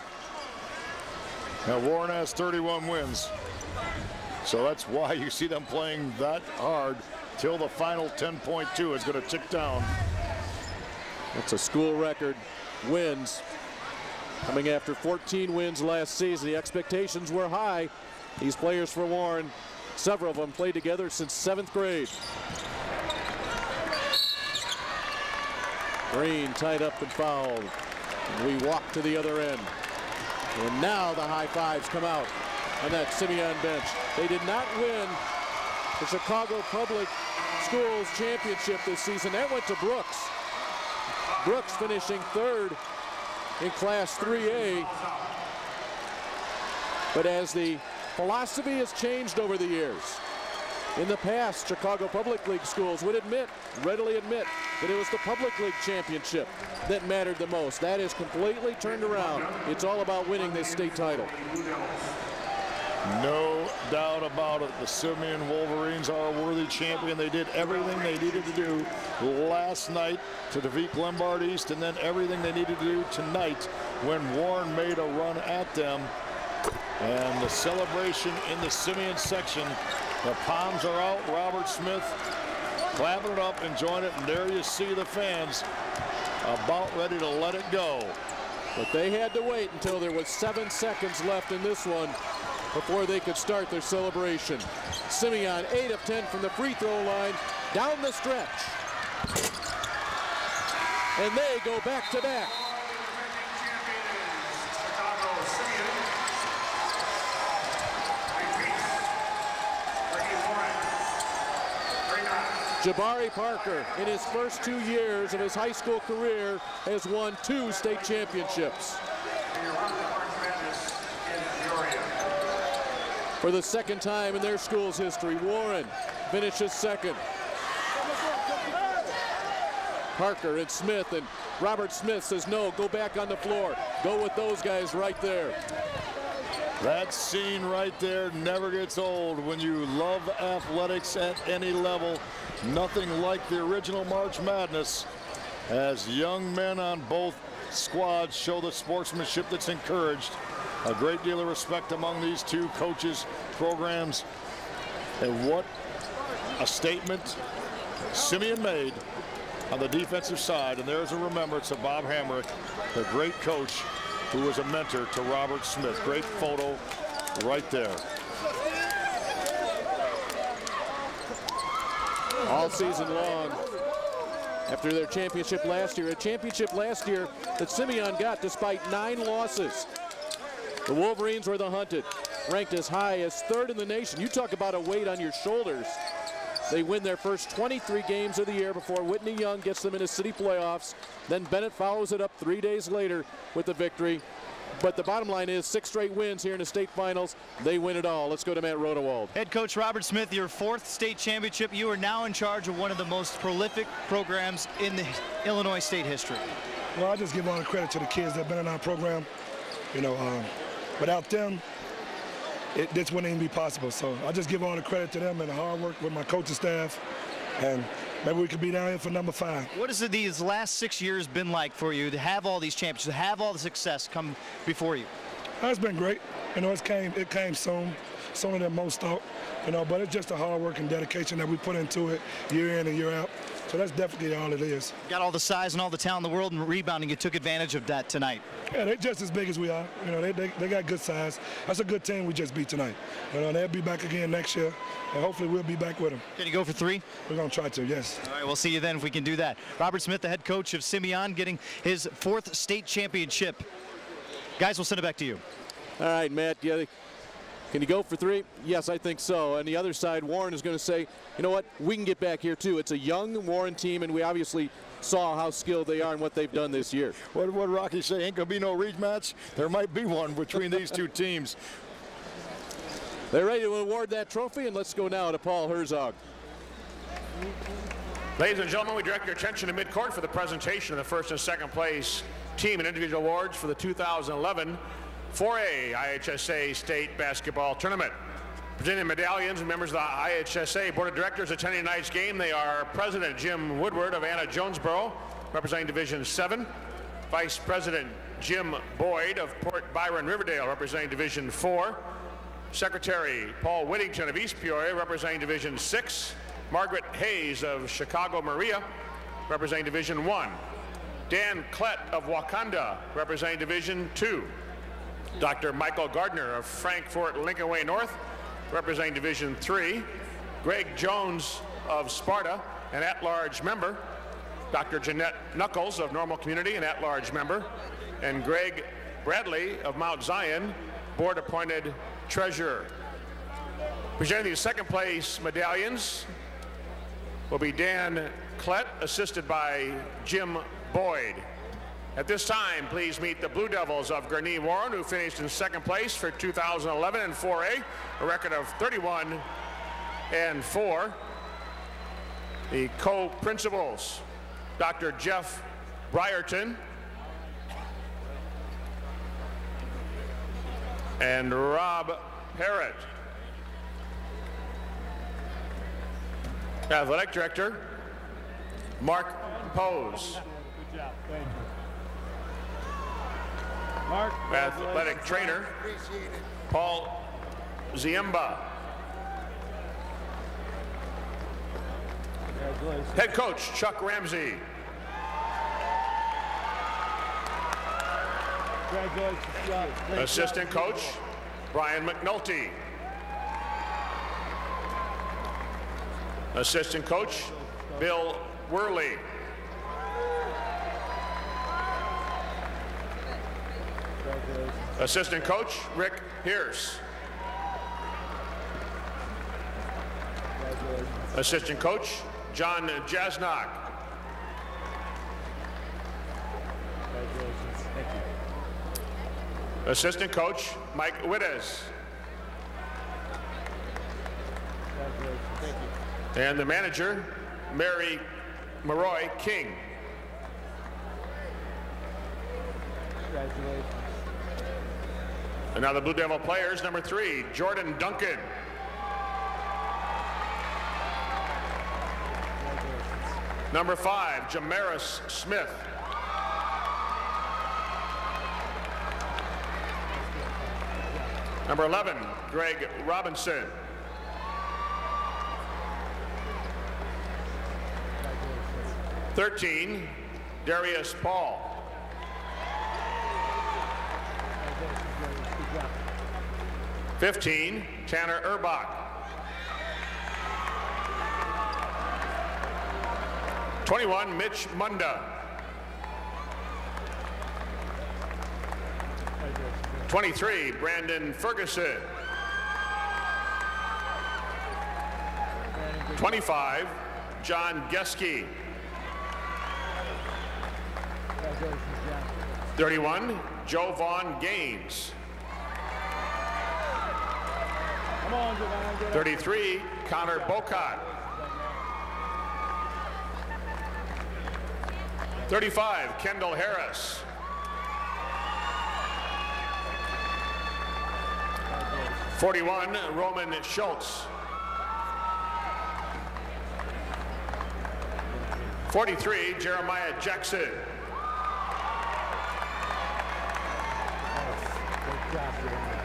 Now Warren has 31 wins. So that's why you see them playing that hard till the final 10.2 is going to tick down. That's a school record wins. Coming after 14 wins last season. The expectations were high. These players for Warren, several of them played together since 7th grade. Green tied up and fouled. And we walk to the other end. And now the high fives come out on that Simeon bench. They did not win the Chicago Public Schools championship this season. That went to Brooks. Brooks finishing 3rd in Class 3A. But as the philosophy has changed over the years, in the past, Chicago Public League schools would readily admit that it was the Public League championship that mattered the most. That is completely turned around. It's all about winning this state title. No doubt about it. The Simeon Wolverines are a worthy champion. They did everything they needed to do last night to defeat Glenbard East, and then everything they needed to do tonight when Warren made a run at them. And the celebration in the Simeon section, the palms are out. Robert Smith clapping it up, enjoying it, and there you see the fans about ready to let it go. But they had to wait until there was 7 seconds left in this one before they could start their celebration. Simeon 8 of 10 from the free throw line down the stretch. And they go back to back. Jabari Parker, in his first 2 years of his high school career, has won 2 state championships. For the 2nd time in their school's history, Warren finishes 2nd. Parker and Smith, and Robert Smith says, no, go back on the floor. Go with those guys right there. That scene right there never gets old when you love athletics at any level. Nothing like the original March Madness, as young men on both squads show the sportsmanship that's encouraged. A great deal of respect among these 2 coaches, programs, and what a statement Simeon made on the defensive side. And there's a remembrance of Bob Hambrick, the great coach who was a mentor to Robert Smith. Great photo right there. All season long, after their championship last year, a championship last year that Simeon got despite 9 losses. The Wolverines were the hunted, ranked as high as 3rd in the nation. You talk about a weight on your shoulders. They win their first 23 games of the year before Whitney Young gets them into city playoffs. Then Bennett follows it up 3 days later with a victory. But the bottom line is 6 straight wins here in the state finals. They win it all. Let's go to Matt Rodewald. Head coach Robert Smith, your 4th state championship. You are now in charge of one of the most prolific programs in the Illinois state history. Well, I just give all the credit to the kids that have been in our program. You know, without them, this wouldn't even be possible. So I just give all the credit to them and the hard work with my coaching staff. And maybe we could be down here for number 5. What has these last 6 years been like for you to have all these championships, to have all the success come before you? It's been great. You know, it came soon, sooner than most thought. You know, but it's just the hard work and dedication that we put into it year in and year out. So that's definitely all it is. Got all the size and all the talent in the world, and rebounding. You took advantage of that tonight. Yeah, they're just as big as we are. You know, they got good size. That's a good team we just beat tonight. You know, they'll be back again next year, and hopefully we'll be back with them. Can you go for 3? We're going to try to, yes. All right, we'll see you then if we can do that. Robert Smith, the head coach of Simeon, getting his 4th state championship. Guys, we'll send it back to you. All right, Matt. Yeah, can you go for 3? Yes, I think so. And the other side, Warren is going to say, you know what, we can get back here too. It's a young Warren team, and we obviously saw how skilled they are and what they've done this year. What Rocky say? Ain't going to be no rematch? There might be one between these two teams. They're ready to award that trophy, and let's go now to Paul Herzog. Ladies and gentlemen, we direct your attention to midcourt for the presentation of the 1st and 2nd place team and individual awards for the 2011 4A IHSA State Basketball Tournament. Presenting medallions and members of the IHSA Board of Directors attending tonight's game, they are President Jim Woodward of Anna Jonesboro, representing Division 7, Vice President Jim Boyd of Port Byron Riverdale, representing Division 4, Secretary Paul Whittington of East Peoria, representing Division 6, Margaret Hayes of Chicago Maria, representing Division 1, Dan Klett of Wakanda, representing Division 2, Dr. Michael Gardner of Frankfort Lincoln Way North, representing Division 3, Greg Jones of Sparta, an at-large member, Dr. Jeanette Knuckles of Normal Community, an at-large member, and Greg Bradley of Mount Zion, board-appointed treasurer. Presenting the 2nd place medallions will be Dan Klett, assisted by Jim Boyd. At this time, please meet the Blue Devils of Gurnee Warren, who finished in 2nd place for 2011 in 4A, a record of 31-4. The co-principals, Dr. Jeff Brierton and Rob Parrott. Athletic Director, Mark Pose. Good job. Thank you. Mark. Athletic Trainer, Paul Ziemba. Head Coach, Chuck Ramsey. Congratulations. Assistant Coach, Brian McNulty. Assistant Coach, Bill Worley. Assistant Coach, Rick Pierce. Assistant Coach, John Jasnock. Assistant Coach, Mike Wittes. And the manager, Mary Maroy King. Congratulations. And now the Blue Devil players, number 3, Jordan Duncan. Number 5, Jamaris Smith. Number 11, Greg Robinson. Number 13, Darius Paul. Good job. 15, Tanner Urbach. 21, Mitch Munda. 23, Brandon Ferguson. 25, John Geske. 31, Joe Vaughn Gaines. 33, Connor Bocott. 35, Kendall Harris. 41, Roman Schultz. 43, Jeremiah Jackson.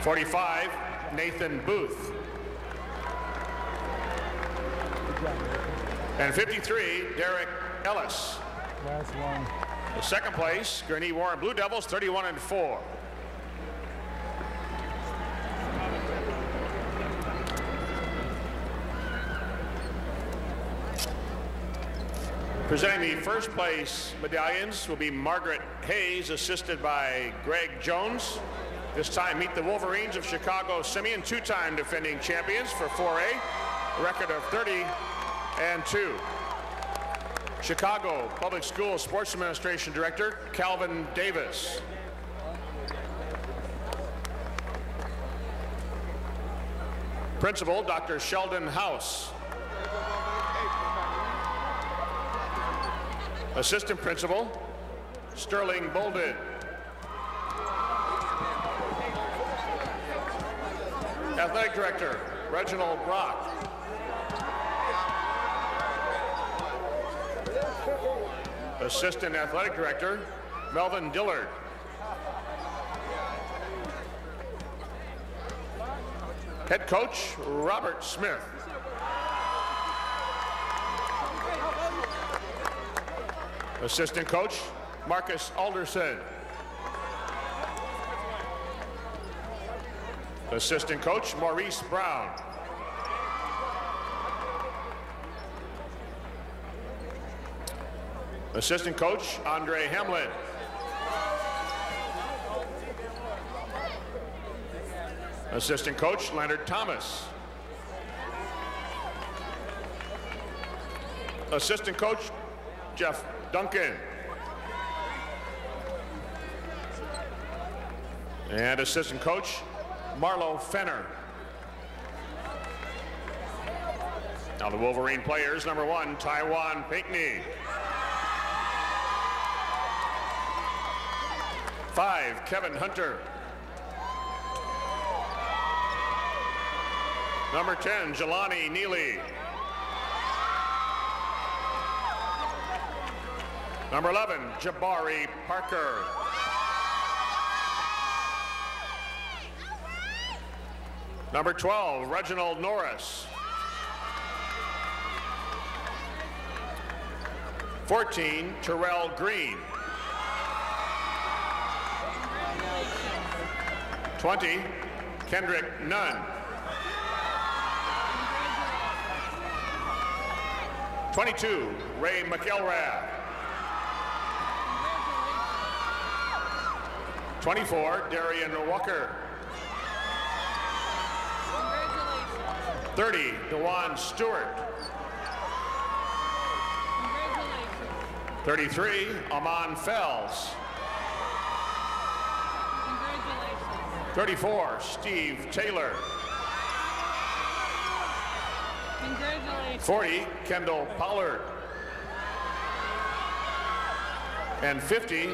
45, Nathan Booth. And 53, Derek Ellis. Last one. The second place, Gurnee Warren Blue Devils, 31-4. Presenting the first place medallions will be Margaret Hayes, assisted by Greg Jones. This time meet the Wolverines of Chicago Simeon, two-time defending champions for 4A, a record of 30-2. Chicago Public Schools Sports Administration Director Calvin Davis. Principal Dr. Sheldon House. Assistant Principal Sterling Bolded. Athletic Director Reginald Brock. Assistant Athletic Director Melvin Dillard. Head Coach Robert Smith. Assistant Coach Marcus Alderson. Assistant Coach Maurice Brown. Assistant Coach Andre Hamlin. Assistant Coach Leonard Thomas. Assistant Coach Jeff Duncan. And Assistant Coach Marlo Fenner. Now the Wolverine players, number 1, Taiwan Pinckney. 5, Kevin Hunter. Number 10, Jelani Neely. Number 11, Jabari Parker. Number 12, Reginald Norris. 14, Terrell Green. 20, Kendrick Nunn. 22, Ray McElrath. 24, Darian Walker. 30, Dewan Stewart. 33, Amon Fells. 34, Steve Taylor. 40, Kendall Pollard. And 50,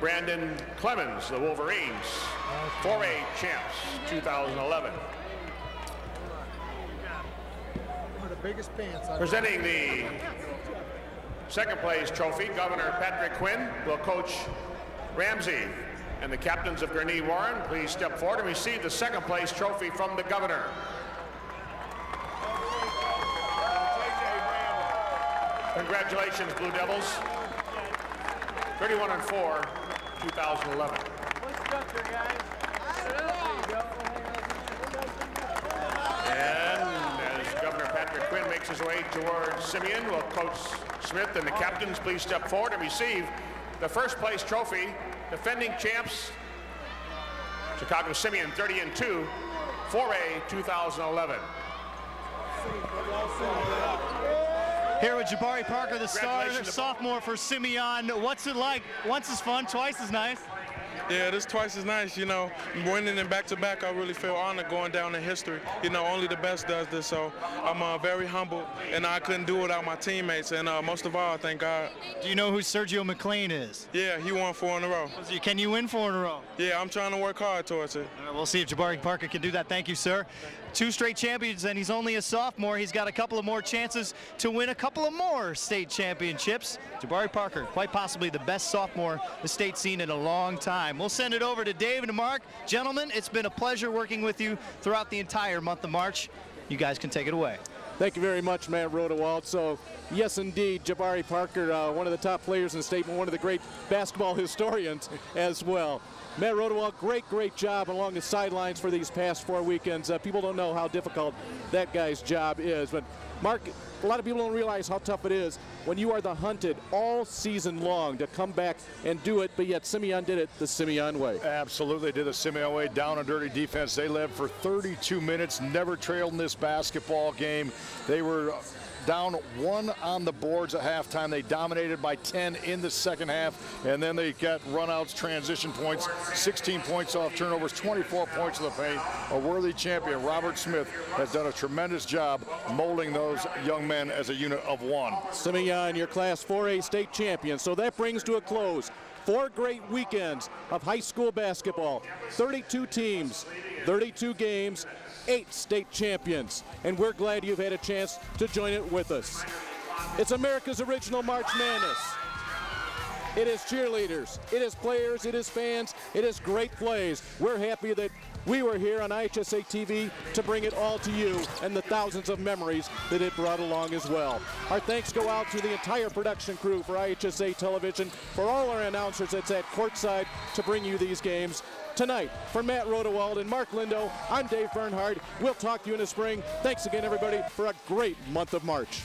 Brandon Clemens, the Wolverines, 4A champs, 2011. Presenting the second place trophy, Governor Patrick Quinn will coach Ramsey. And the captains of Gurnee Warren, please step forward and receive the second place trophy from the governor. Congratulations, Blue Devils. 31-4, 2011. And as Governor Patrick Quinn makes his way towards Simeon, will Coach Smith and the captains please step forward and receive the first place trophy, defending champs, Chicago Simeon 30-2, 4A 2011. Here with Jabari Parker, the starter, sophomore for Simeon. What's it like? Once is fun, twice is nice. Yeah, this twice as nice, you know. Winning in back-to-back, I really feel honored going down in history. You know, only the best does this, so I'm very humbled, and I couldn't do it without my teammates, and most of all, thank God. Do you know who Sergio McLean is? Yeah, he won 4 in a row. Can you win 4 in a row? Yeah, I'm trying to work hard towards it. All right, we'll see if Jabari Parker can do that. Thank you, sir. 2 straight champions, and he's only a sophomore. He's got a couple of more chances to win a couple of more state championships. Jabari Parker, quite possibly the best sophomore the state's seen in a long time. We'll send it over to Dave and Mark. Gentlemen, it's been a pleasure working with you throughout the entire month of March. You guys can take it away. Thank you very much, Matt Rodewald. So, yes, indeed, Jabari Parker, one of the top players in the state, and one of the great basketball historians as well. Matt Rodewald, great job along the sidelines for these past 4 weekends. People don't know how difficult that guy's job is. But, Mark, a lot of people don't realize how tough it is when you are the hunted all season long to come back and do it, but yet Simeon did it the Simeon way. Absolutely, did the Simeon way. Down and dirty defense. They led for 32 minutes, never trailed in this basketball game. They were down 1 on the boards at halftime. They dominated by 10 in the second half, and then they got runouts, transition points, 16 points off turnovers, 24 points in the paint. A worthy champion, Robert Smith, has done a tremendous job molding those young men as a unit of one. Simeon, your Class 4A state champion. So that brings to a close 4 great weekends of high school basketball, 32 teams, 32 games, 8 state champions, and we're glad you've had a chance to join it with us. It's America's original March Madness. It is cheerleaders, it is players, it is fans, it is great plays. We're happy that we were here on IHSA TV to bring it all to you and the thousands of memories that it brought along as well. Our thanks go out to the entire production crew for IHSA Television, for all our announcers that's at courtside to bring you these games. Tonight, for Matt Rodewald and Mark Lindo, I'm Dave Bernhard. We'll talk to you in the spring. Thanks again, everybody, for a great month of March.